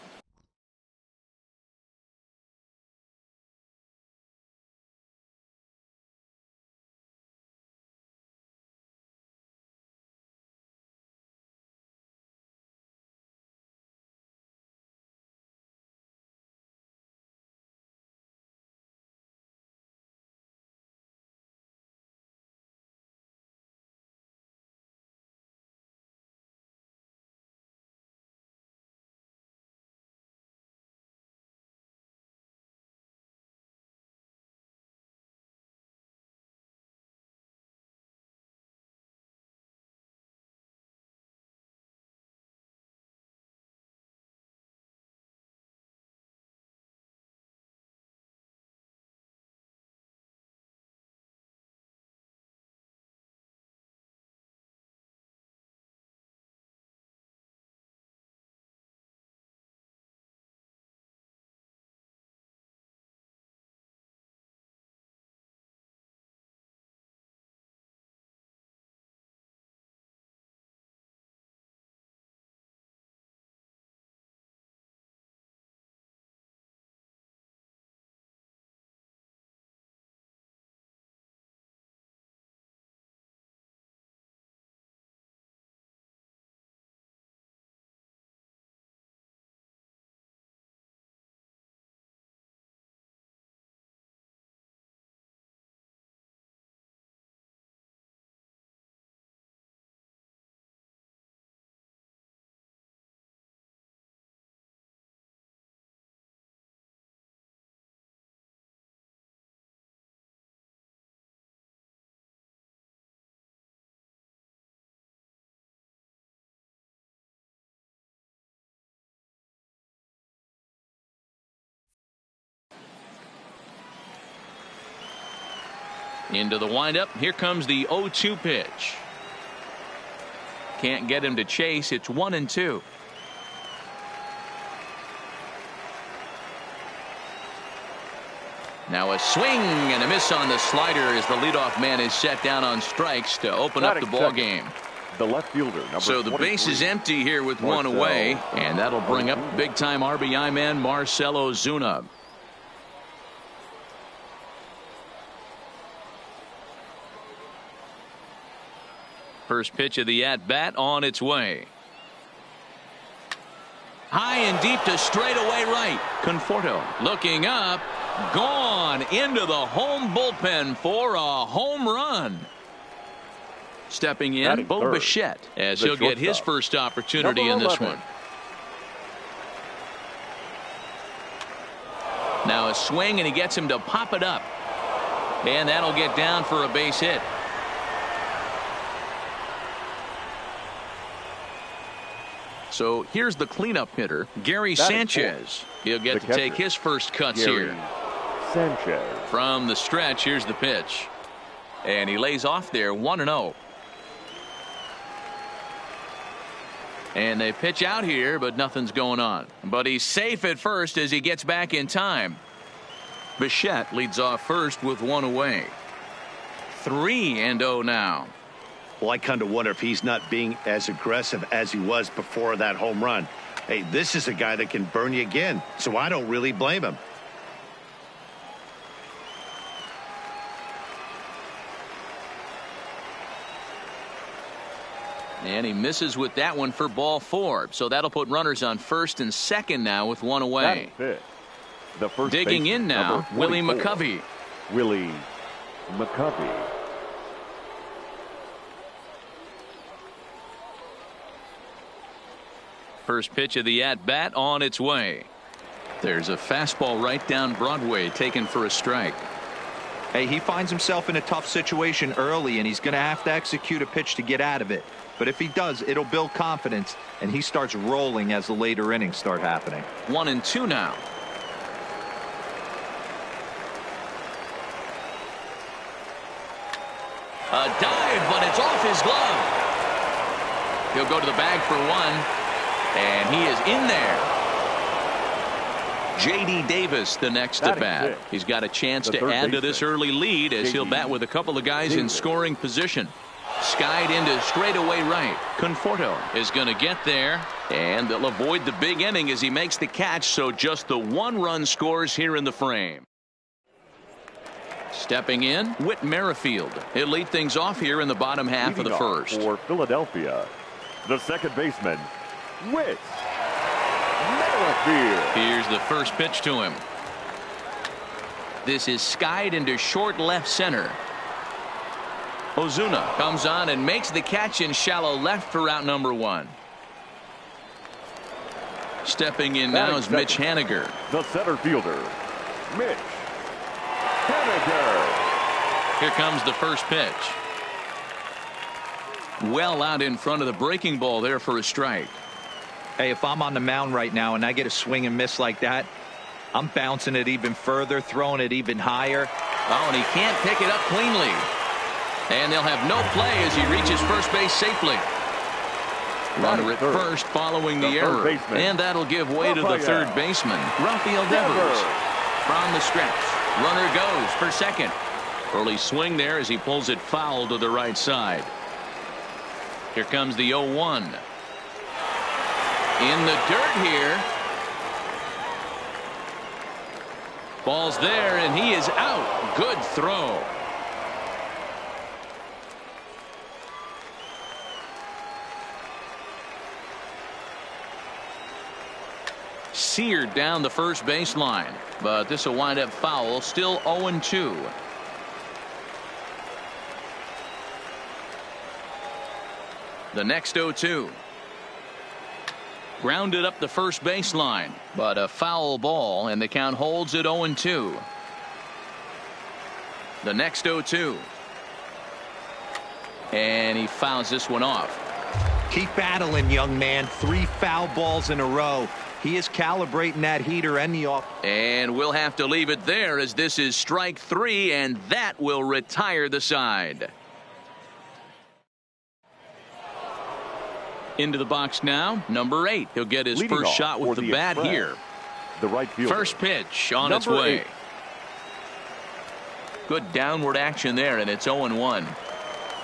Into the windup. Here comes the 0-2 pitch. Can't get him to chase. It's 1-2. Now a swing and a miss on the slider as the leadoff man is set down on strikes to open up the ball game. The left fielder, number So the base is empty here with one Marcell. away, and that'll bring up big-time RBI man Marcell Ozuna. First pitch of the at-bat on its way. High and deep to straightaway right. Conforto looking up. Gone into the home bullpen for a home run. Stepping in, Bo Bichette, as he'll get his first opportunity in this one. Now a swing, and he gets him to pop it up. And that'll get down for a base hit. So here's the cleanup hitter, Gary Sanchez. He'll get to take his first cuts here. Sanchez. From the stretch, here's the pitch. And he lays off there, 1-0. And they pitch out here, but nothing's going on. But he's safe at first as he gets back in time. Bichette leads off first with one away. 3-0 now. Well, I kind of wonder if he's not being as aggressive as he was before that home run. Hey, this is a guy that can burn you again, so I don't really blame him. And he misses with that one for ball 4. So that'll put runners on first and second now with one away. The first Digging baseman, in now, number Willie 44. McCovey. Willie McCovey. First pitch of the at-bat on its way. There's a fastball right down Broadway taken for a strike. Hey, he finds himself in a tough situation early, and he's going to have to execute a pitch to get out of it. But if he does, it'll build confidence, and he starts rolling as the later innings start happening. 1-2 now. A dive, but it's off his glove. He'll go to the bag for one. And he is in there. J.D. Davis, the next at bat. He's got a chance to add to this early lead as he'll bat with a couple of guys in scoring position. Skied into straightaway right. Conforto is going to get there, and they'll avoid the big inning as he makes the catch, so just the one-run scores here in the frame. Stepping in, Whit Merrifield. He'll lead things off here in the bottom half of the first. For Philadelphia, the second baseman, Whit Merrifield. Here's the first pitch to him. This is skied into short left center. Ozuna comes on and makes the catch in shallow left for out number one. Stepping in now is Mitch Haniger. The center fielder, Mitch Haniger. Here comes the first pitch. Well out in front of the breaking ball there for a strike. Hey, if I'm on the mound right now and I get a swing and miss like that, I'm bouncing it even further, throwing it even higher. Oh, and he can't pick it up cleanly. And they'll have no play as he reaches first base safely. Runner at first following the error. And that'll give way to the third baseman, Rafael Devers. From the stretch, runner goes for second. Early swing there as he pulls it foul to the right side. Here comes the 0-1. In the dirt here. Ball's there, and he is out. Good throw. Seared down the first baseline, but this will wind up foul. Still 0-2. The next 0-2. Grounded up the first baseline, but a foul ball, and the count holds at 0-2. The next 0-2. And he fouls this one off. Keep battling, young man. 3 foul balls in a row. He is calibrating that heater and the off. And we'll have to leave it there as this is strike 3, and that will retire the side. Into the box now, number 8. He'll get his first shot with the bat here. The right fielder. First pitch on its way. Good downward action there, and it's 0-1.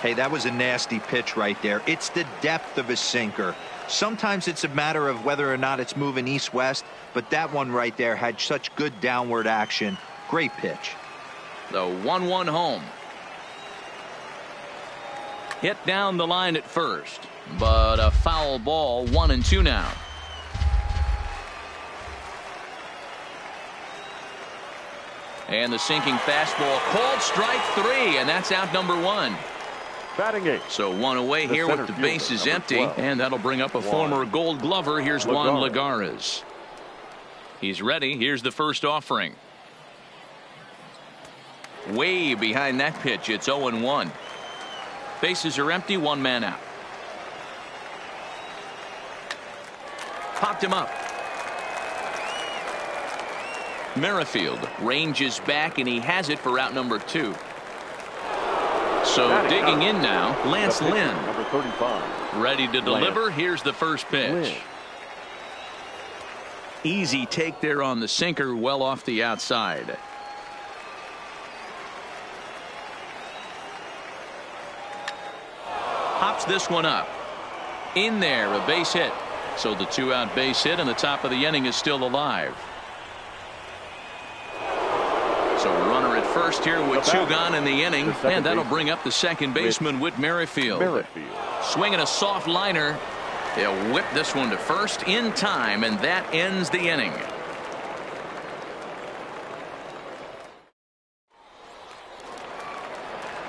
Hey, that was a nasty pitch right there. It's the depth of his sinker. Sometimes it's a matter of whether or not it's moving east-west, but that one right there had such good downward action. Great pitch. The 1-1 home. Hit down the line at first, but a foul ball. 1-2 now. And the sinking fastball called strike 3, and that's out number 1. Batting 8. So one away here with the bases empty, and that'll bring up a former Gold Glover. Here's Juan Lagares. He's ready. Here's the first offering. Way behind that pitch. It's 0-1. Bases are empty. 1 man out. Popped him up. Merrifield ranges back, and he has it for out number 2. So digging in now, Lance Lynn. Number 35. Ready to deliver. Here's the first pitch. Easy take there on the sinker, well off the outside. Hops this one up. In there, a base hit. So the 2-out base hit, and the top of the inning is still alive. So runner at first here with 2 gone in the inning, and that'll bring up the second baseman, Whit Merrifield. Swinging a soft liner. He'll whip this one to first in time, and that ends the inning.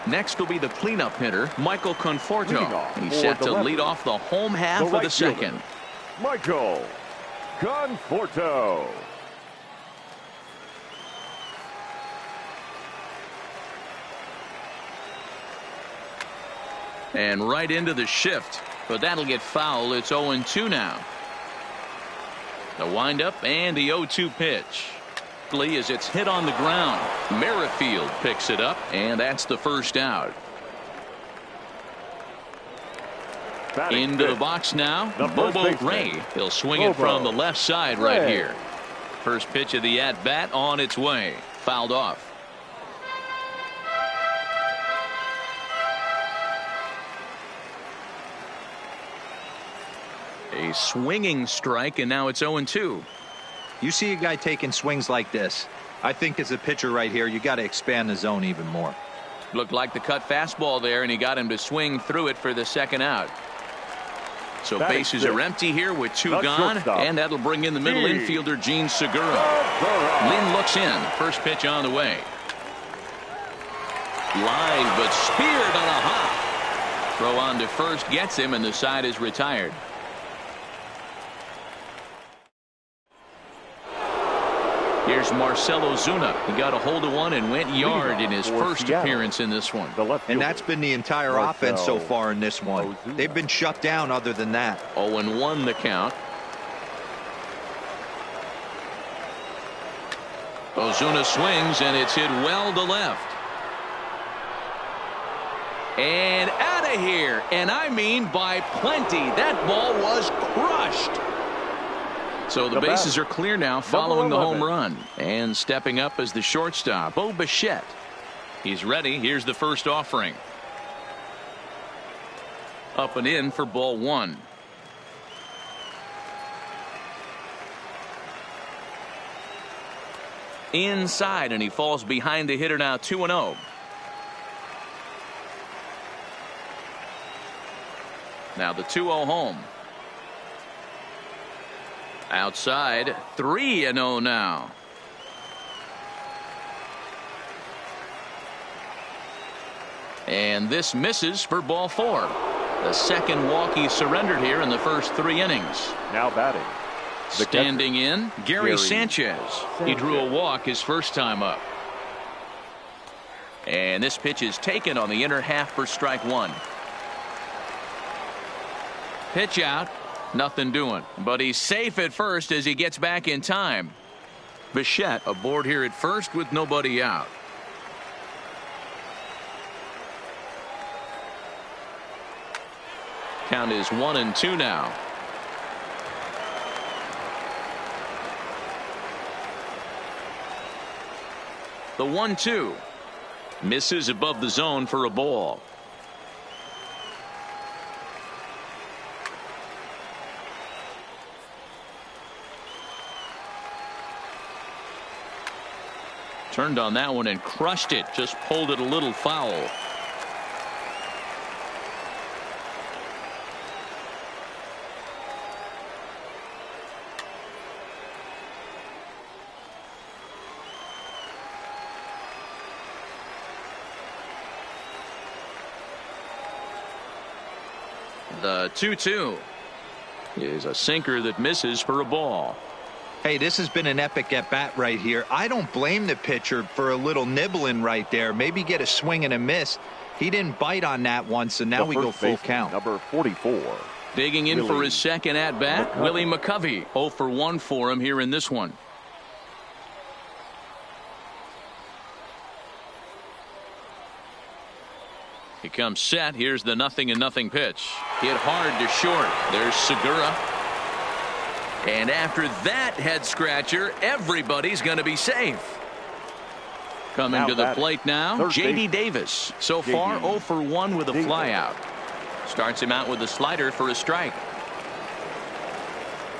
Next will be the cleanup hitter, Michael Conforto. He's set to lead off the home half of the second. Michael Conforto. And right into the shift, but that'll get foul. It's 0-2 now. The windup and the 0-2 pitch. As it's hit on the ground, Merrifield picks it up, and that's the first out. Into the box now, Bobo Ray. He'll swing it from the left side right here. First pitch of the at-bat on its way. Fouled off. A swinging strike, and now it's 0-2. You see a guy taking swings like this. I think as a pitcher right here, you got to expand the zone even more. Looked like the cut fastball there, and he got him to swing through it for the second out. So bases are empty here with two gone, and that'll bring in the middle infielder, Gene Segura. Lynn looks in. First pitch on the way. Line, but speared on a hop. Throw on to first gets him, and the side is retired. Here's Marcell Ozuna. He got a hold of one and went yard in his first appearance in this one. And that's been the entire offense so far in this one. They've been shut down other than that. 0-1 the count. Ozuna swings, and it's hit well to left. And out of here. And I mean by plenty. That ball was crushed. So the bases are clear now following the home run. And stepping up as the shortstop, Bo Bichette. He's ready. Here's the first offering. Up and in for ball one. Inside, and he falls behind the hitter now, 2-0. Now the 2-0 home. Outside, 3-0 now. And this misses for ball four. The second walk he surrendered here in the first 3 innings. Now batting. Standing in, Gary Sanchez. He drew a walk his first time up. And this pitch is taken on the inner half for strike one. Pitch out. Nothing doing, but he's safe at first as he gets back in time. Bichette aboard here at first with nobody out. Count is 1-2 now. The 1-2 misses above the zone for a ball. Turned on that one and crushed it. Just pulled it a little foul. The 2-2 is a sinker that misses for a ball. Hey, this has been an epic at bat right here. I don't blame the pitcher for a little nibbling right there. Maybe get a swing and a miss. He didn't bite on that one, so now we go full count. Number 44. Digging in for his second at bat, Willie McCovey. 0-for-1 for him here in this one. He comes set. Here's the 0-0 pitch. Hit hard to short. There's Segura. And after that head scratcher, everybody's going to be safe. Coming to the plate now, J.D. Davis. So far 0-for-1 with a flyout. Starts him out with a slider for a strike.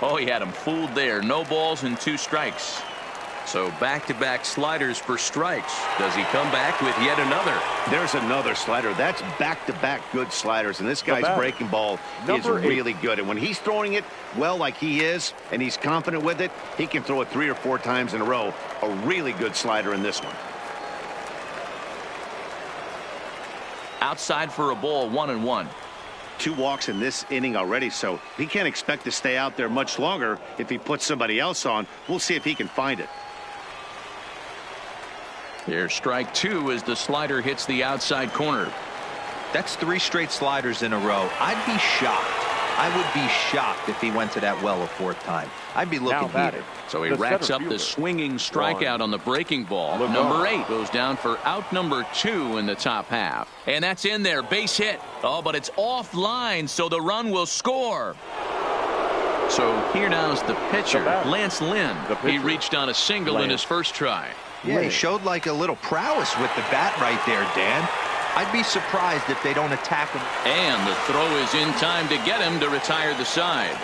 Oh, he had him fooled there. No balls and 2 strikes. So back-to-back sliders for strikes. Does he come back with yet another? There's another slider. That's back-to-back good sliders. And this guy's breaking ball is really good. And when he's throwing it well like he is, and he's confident with it, he can throw it 3 or 4 times in a row. A really good slider in this one. outside for a ball, 1-1. 2 walks in this inning already, so he can't expect to stay out there much longer if he puts somebody else on. We'll see if he can find it. Here's strike 2 as the slider hits the outside corner. That's 3 straight sliders in a row. I'd be shocked. I would be shocked if he went to that well a 4th time. I'd be looking heated. So he racks up the swinging strikeout on the breaking ball. Number 8 goes down for out number 2 in the top half. And that's in there. Base hit. Oh, but it's offline, so the run will score. So here now is the pitcher, Lance Lynn. He reached on a single in his first try. Yeah, he showed like a little prowess with the bat right there, Dan. I'd be surprised if they don't attack him. And the throw is in time to get him to retire the side.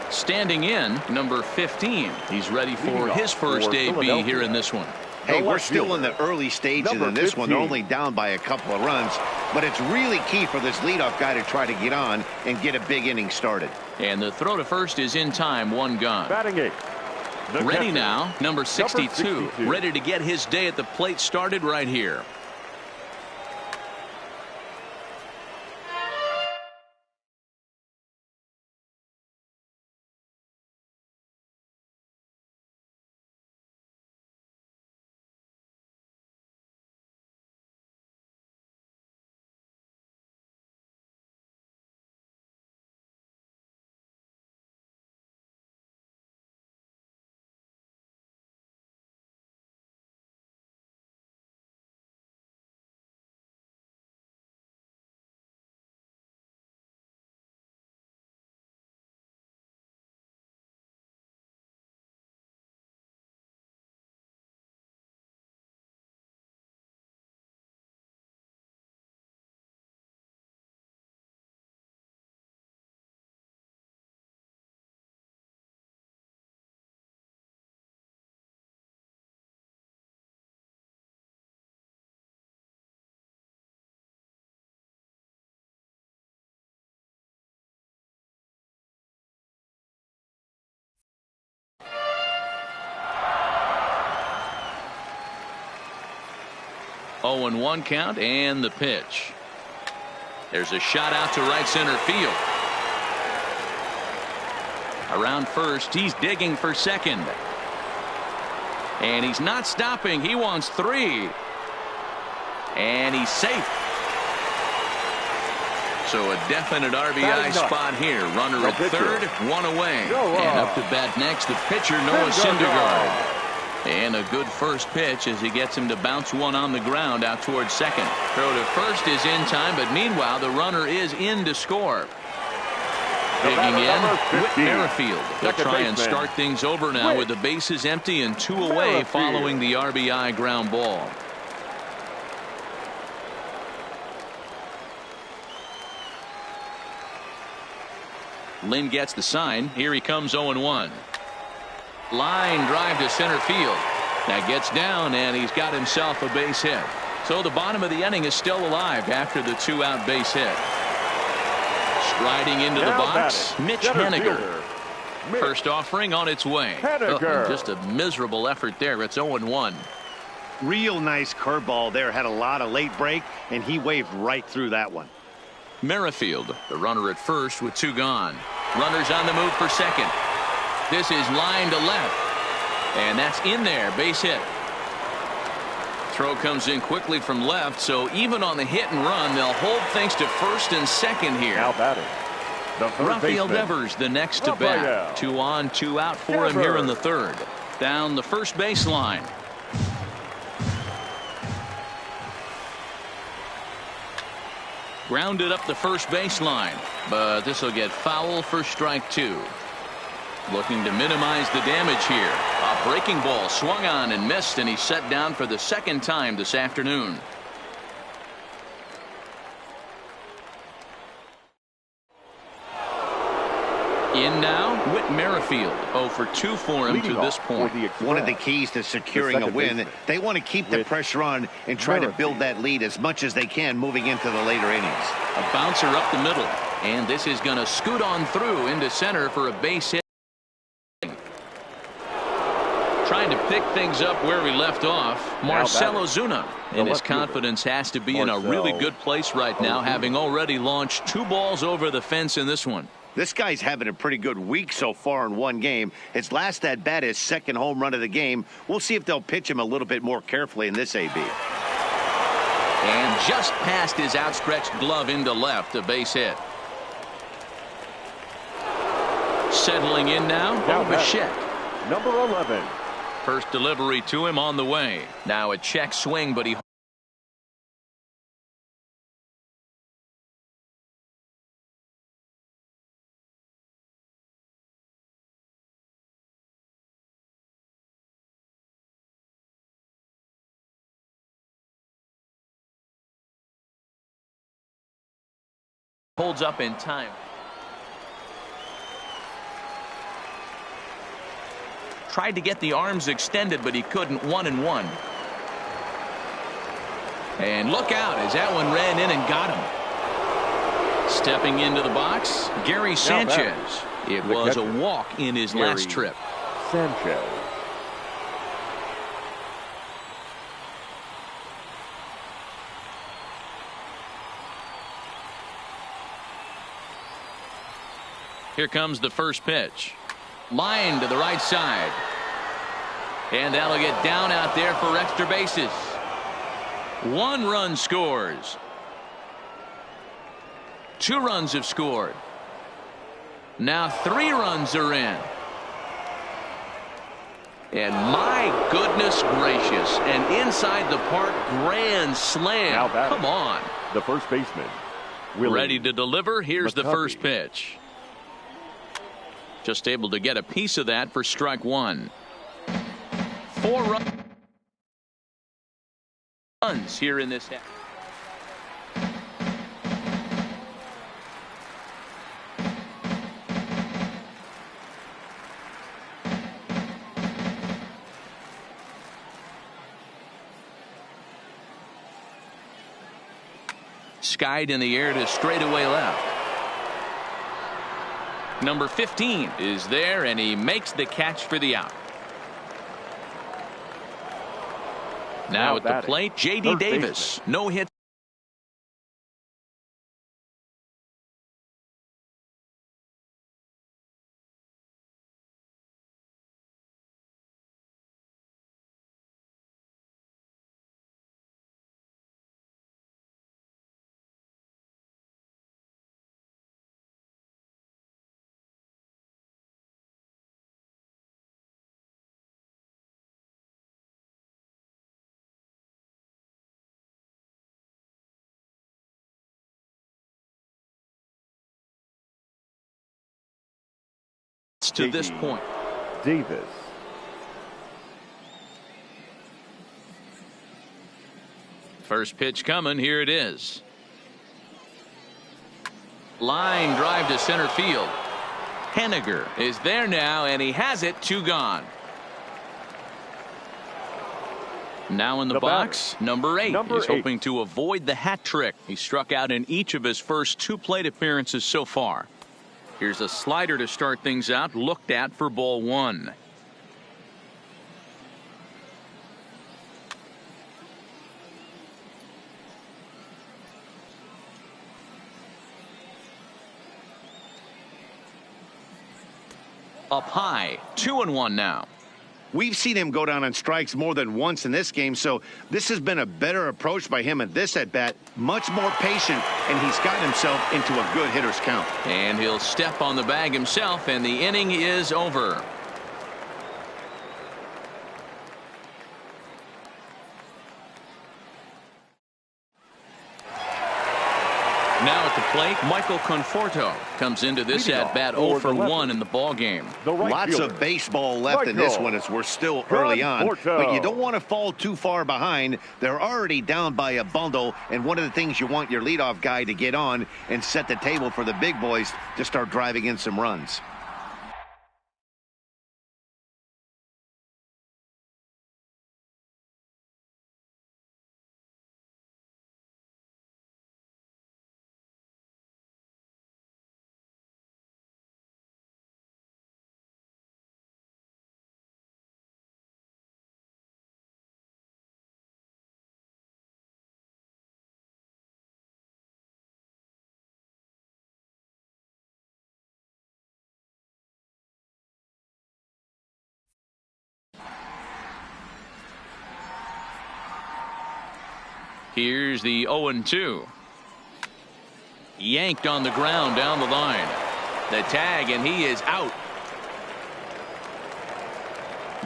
Standing in, number 15. He's ready for his first debut here in this one. Hey, we're still in the early stages of this one. They're only down by a couple of runs, but it's really key for this leadoff guy to try to get on and get a big inning started. And the throw to first is in time, 1 gone. Batting 8. Ready now, number 62, ready to get his day at the plate started right here. Oh, and 1 count, and the pitch. There's a shot out to right center field. Around first, he's digging for second. And he's not stopping. He wants 3. And he's safe. So a definite RBI spot here. Runner at third, 1 away. And up to bat next, the pitcher, Noah Syndergaard. And a good first pitch as he gets him to bounce one on the ground out towards second. Throw to first is in time, but meanwhile the runner is in to score. Digging in, Whit Merrifield. They'll try and start things over now with the bases empty and 2 away following the RBI ground ball. Lynn gets the sign. Here he comes, 0-1. Line drive to center field. That gets down, and he's got himself a base hit. So the bottom of the inning is still alive after the 2-out base hit. Striding into the box, Mitch Haniger. First offering on its way. Just a miserable effort there. It's 0-1. Real nice curveball there. Had a lot of late break, and he waved right through that one. Merrifield, the runner at first with 2 gone. Runners on the move for second. This is line to left. And that's in there. Base hit. Throw comes in quickly from left, so even on the hit and run, they'll hold things to first and second here. Now batting, Rafael Devers, the next to bat. 2 on, 2 out for him here in the third. Down the first baseline. Grounded up the first baseline, but this will get foul for strike 2. Looking to minimize the damage here. A breaking ball swung on and missed, and he's set down for the second time this afternoon. In now, Whit Merrifield. 0 for 2 for him to this point. One of the keys to securing a win, they want to keep the pressure on and try to build that lead as much as they can moving into the later innings. A bouncer up the middle, and this is going to scoot on through into center for a base hit. Trying to pick things up where we left off. Marcelo Zuna. And his confidence has to be in a really good place right now, having already launched 2 balls over the fence in this one. This guy's having a pretty good week so far in one game. His last at bat, his second home run of the game. We'll see if they'll pitch him a little bit more carefully in this AB. And just past his outstretched glove into left, a base hit. Settling in now, Bichette. Number 11. First delivery to him on the way. Now a check swing, but he holds up in time. Tried to get the arms extended, but he couldn't. 1-1. And look out as that one ran in and got him. Stepping into the box, Gary Sanchez. It was a walk in his last trip. Sanchez. Here comes the first pitch. Line to the right side. And that'll get down out there for extra bases. 1 run scores. 2 runs have scored. Now 3 runs are in. And my goodness gracious, an inside the park grand slam. Come on. The first baseman. Ready to deliver. Here's the first pitch. Just able to get a piece of that for strike 1. 4 runs here in this half. Skied in the air to straightaway left. Number 15 is there, and he makes the catch for the out. Now at the plate, J.D. Davis. No hit. To this point. Davis. First pitch coming. Here it is. Line drive to center field. Henniger is there now, and he has it. 2 gone. Now in the box, number 8 is hoping to avoid the hat trick. He struck out in each of his first 2 plate appearances so far. Here's a slider to start things out, looked at for ball 1. Up high, 2-1 now. We've seen him go down on strikes more than once in this game, so this has been a better approach by him at this at-bat. Much more patient, and he's gotten himself into a good hitter's count. And he'll step on the bag himself, and the inning is over. Now at the plate, Michael Conforto comes into this at-bat 0 for 1 in the ball game. Lots of baseball left in this one as we're still early on. But you don't want to fall too far behind. They're already down by a bundle, and one of the things you want your leadoff guy to get on and set the table for the big boys to start driving in some runs. Here's the 0-2. Yanked on the ground down the line. The tag, and he is out.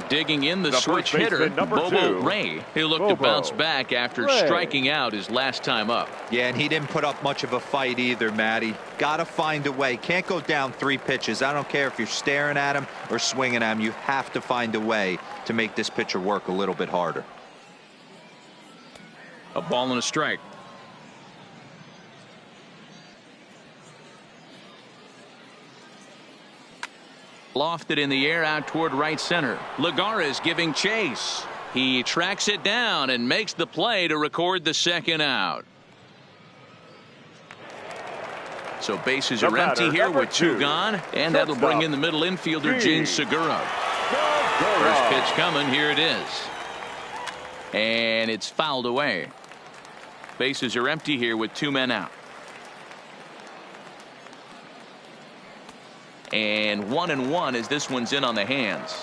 Digging in the switch hitter, Bobo Ray. He'll look to bounce back after striking out his last time up. Yeah, and he didn't put up much of a fight either, Matty. Got to find a way. Can't go down 3 pitches. I don't care if you're staring at him or swinging at him. You have to find a way to make this pitcher work a little bit harder. A ball and a strike. Lofted in the air out toward right center. Lagares giving chase. He tracks it down and makes the play to record the second out. So bases are empty here with 2 gone, and that'll bring in the middle infielder Gene Segura. First pitch coming. Here it is, and it's fouled away. Bases are empty here with 2 men out. And 1-1 as this one's in on the hands.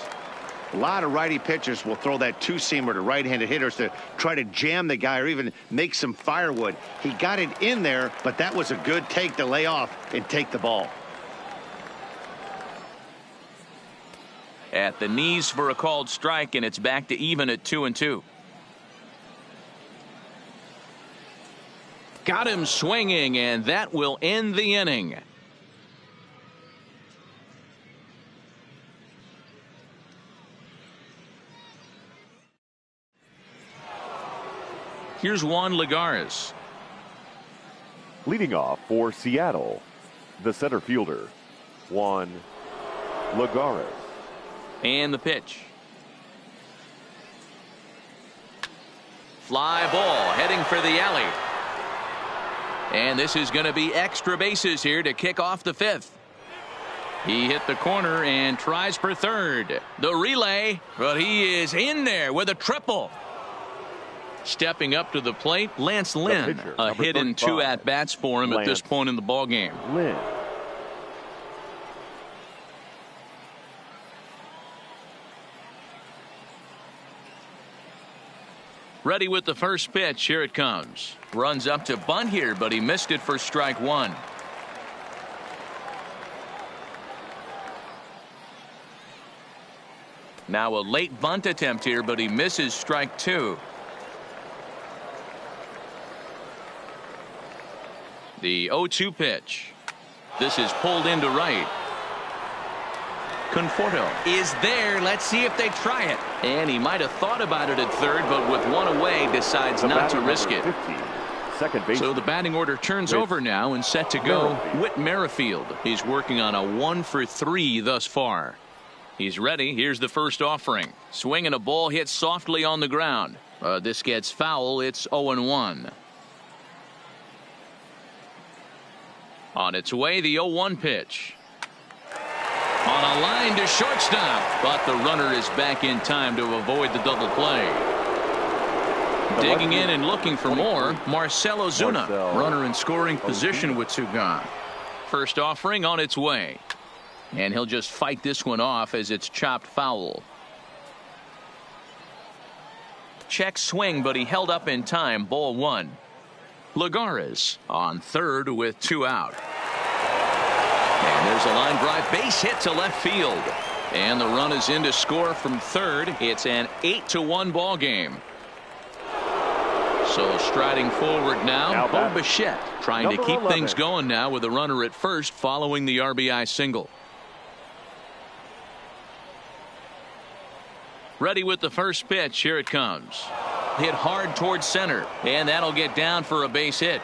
A lot of righty pitchers will throw that 2-seamer to right-handed hitters to try to jam the guy or even make some firewood. He got it in there, but that was a good take to lay off and take the ball. At the knees for a called strike, and it's back to even at 2-2. Got him swinging, and that will end the inning. Here's Juan Lagares. Leading off for Seattle, the center fielder, Juan Lagares. And the pitch. Fly ball heading for the alley. And this is going to be extra bases here to kick off the 5th. He hit the corner and tries for third. The relay, but he is in there with a triple. Stepping up to the plate, Lance Lynn. A hit and 2 at-bats for him at this point in the ball game. Lynn. Ready with the first pitch. Here it comes. Runs up to bunt here, but he missed it for strike 1. Now a late bunt attempt here, but he misses strike 2. The 0-2 pitch. This is pulled into right. Conforto is there. Let's see if they try it. And he might have thought about it at third, but with 1 away, decides not to risk it. 50, second base. So the batting order turns over now and set to go. Whit Merrifield. He's working on a 1 for 3 thus far. He's ready. Here's the first offering. Swinging a ball hit softly on the ground. This gets foul. It's 0-1. On its way, the 0-1 pitch. On a line to shortstop, but the runner is back in time to avoid the double play. Digging in and looking for more, Marcell Ozuna. Runner in scoring position with 2 gone. First offering on its way. And he'll just fight this one off as it's chopped foul. Check swing, but he held up in time. Ball 1. Lagares on third with 2 out. And there's a line drive base hit to left field. And the run is in to score from third. It's an 8-1 ball game. So striding forward now, Bo Bichette trying to keep things going now with a runner at first following the RBI single. Ready with the first pitch. Here it comes. Hit hard towards center, and that'll get down for a base hit.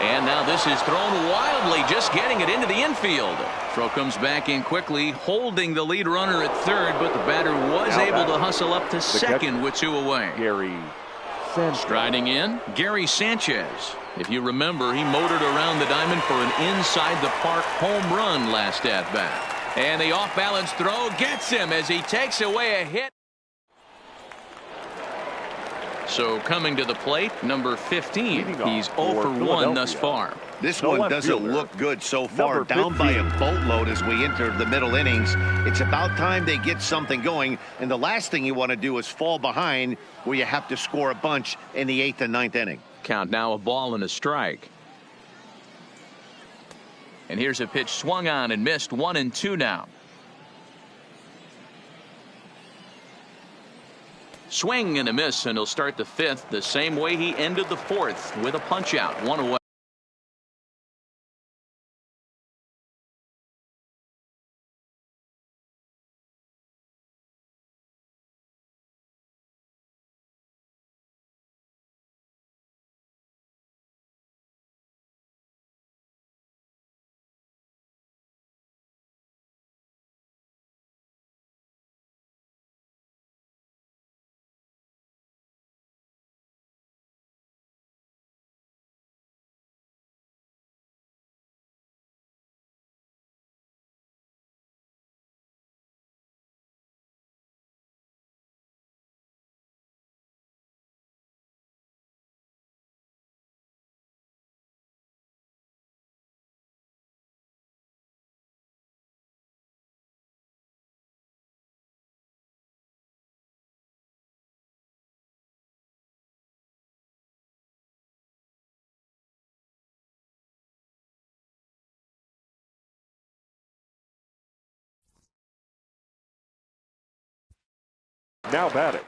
And now this is thrown wildly, just getting it into the infield. Throw comes back in quickly, holding the lead runner at third, but the batter was able to hustle up to second with 2 away. Gary Sanchez. Striding in, Gary Sanchez. If you remember, he motored around the diamond for an inside-the-park home run last at-bat. And the off-balance throw gets him as he takes away a hit. So coming to the plate, number 15. He's 0 for 1 thus far. This one doesn't look good so far. Down by a boatload as we enter the middle innings. It's about time they get something going. And the last thing you want to do is fall behind where you have to score a bunch in the 8th and 9th inning. Count now, a ball and a strike. And here's a pitch swung on and missed. 1-2 now. Swing and a miss, and he'll start the 5th the same way he ended the 4th with a punch out. 1 away. Now batting,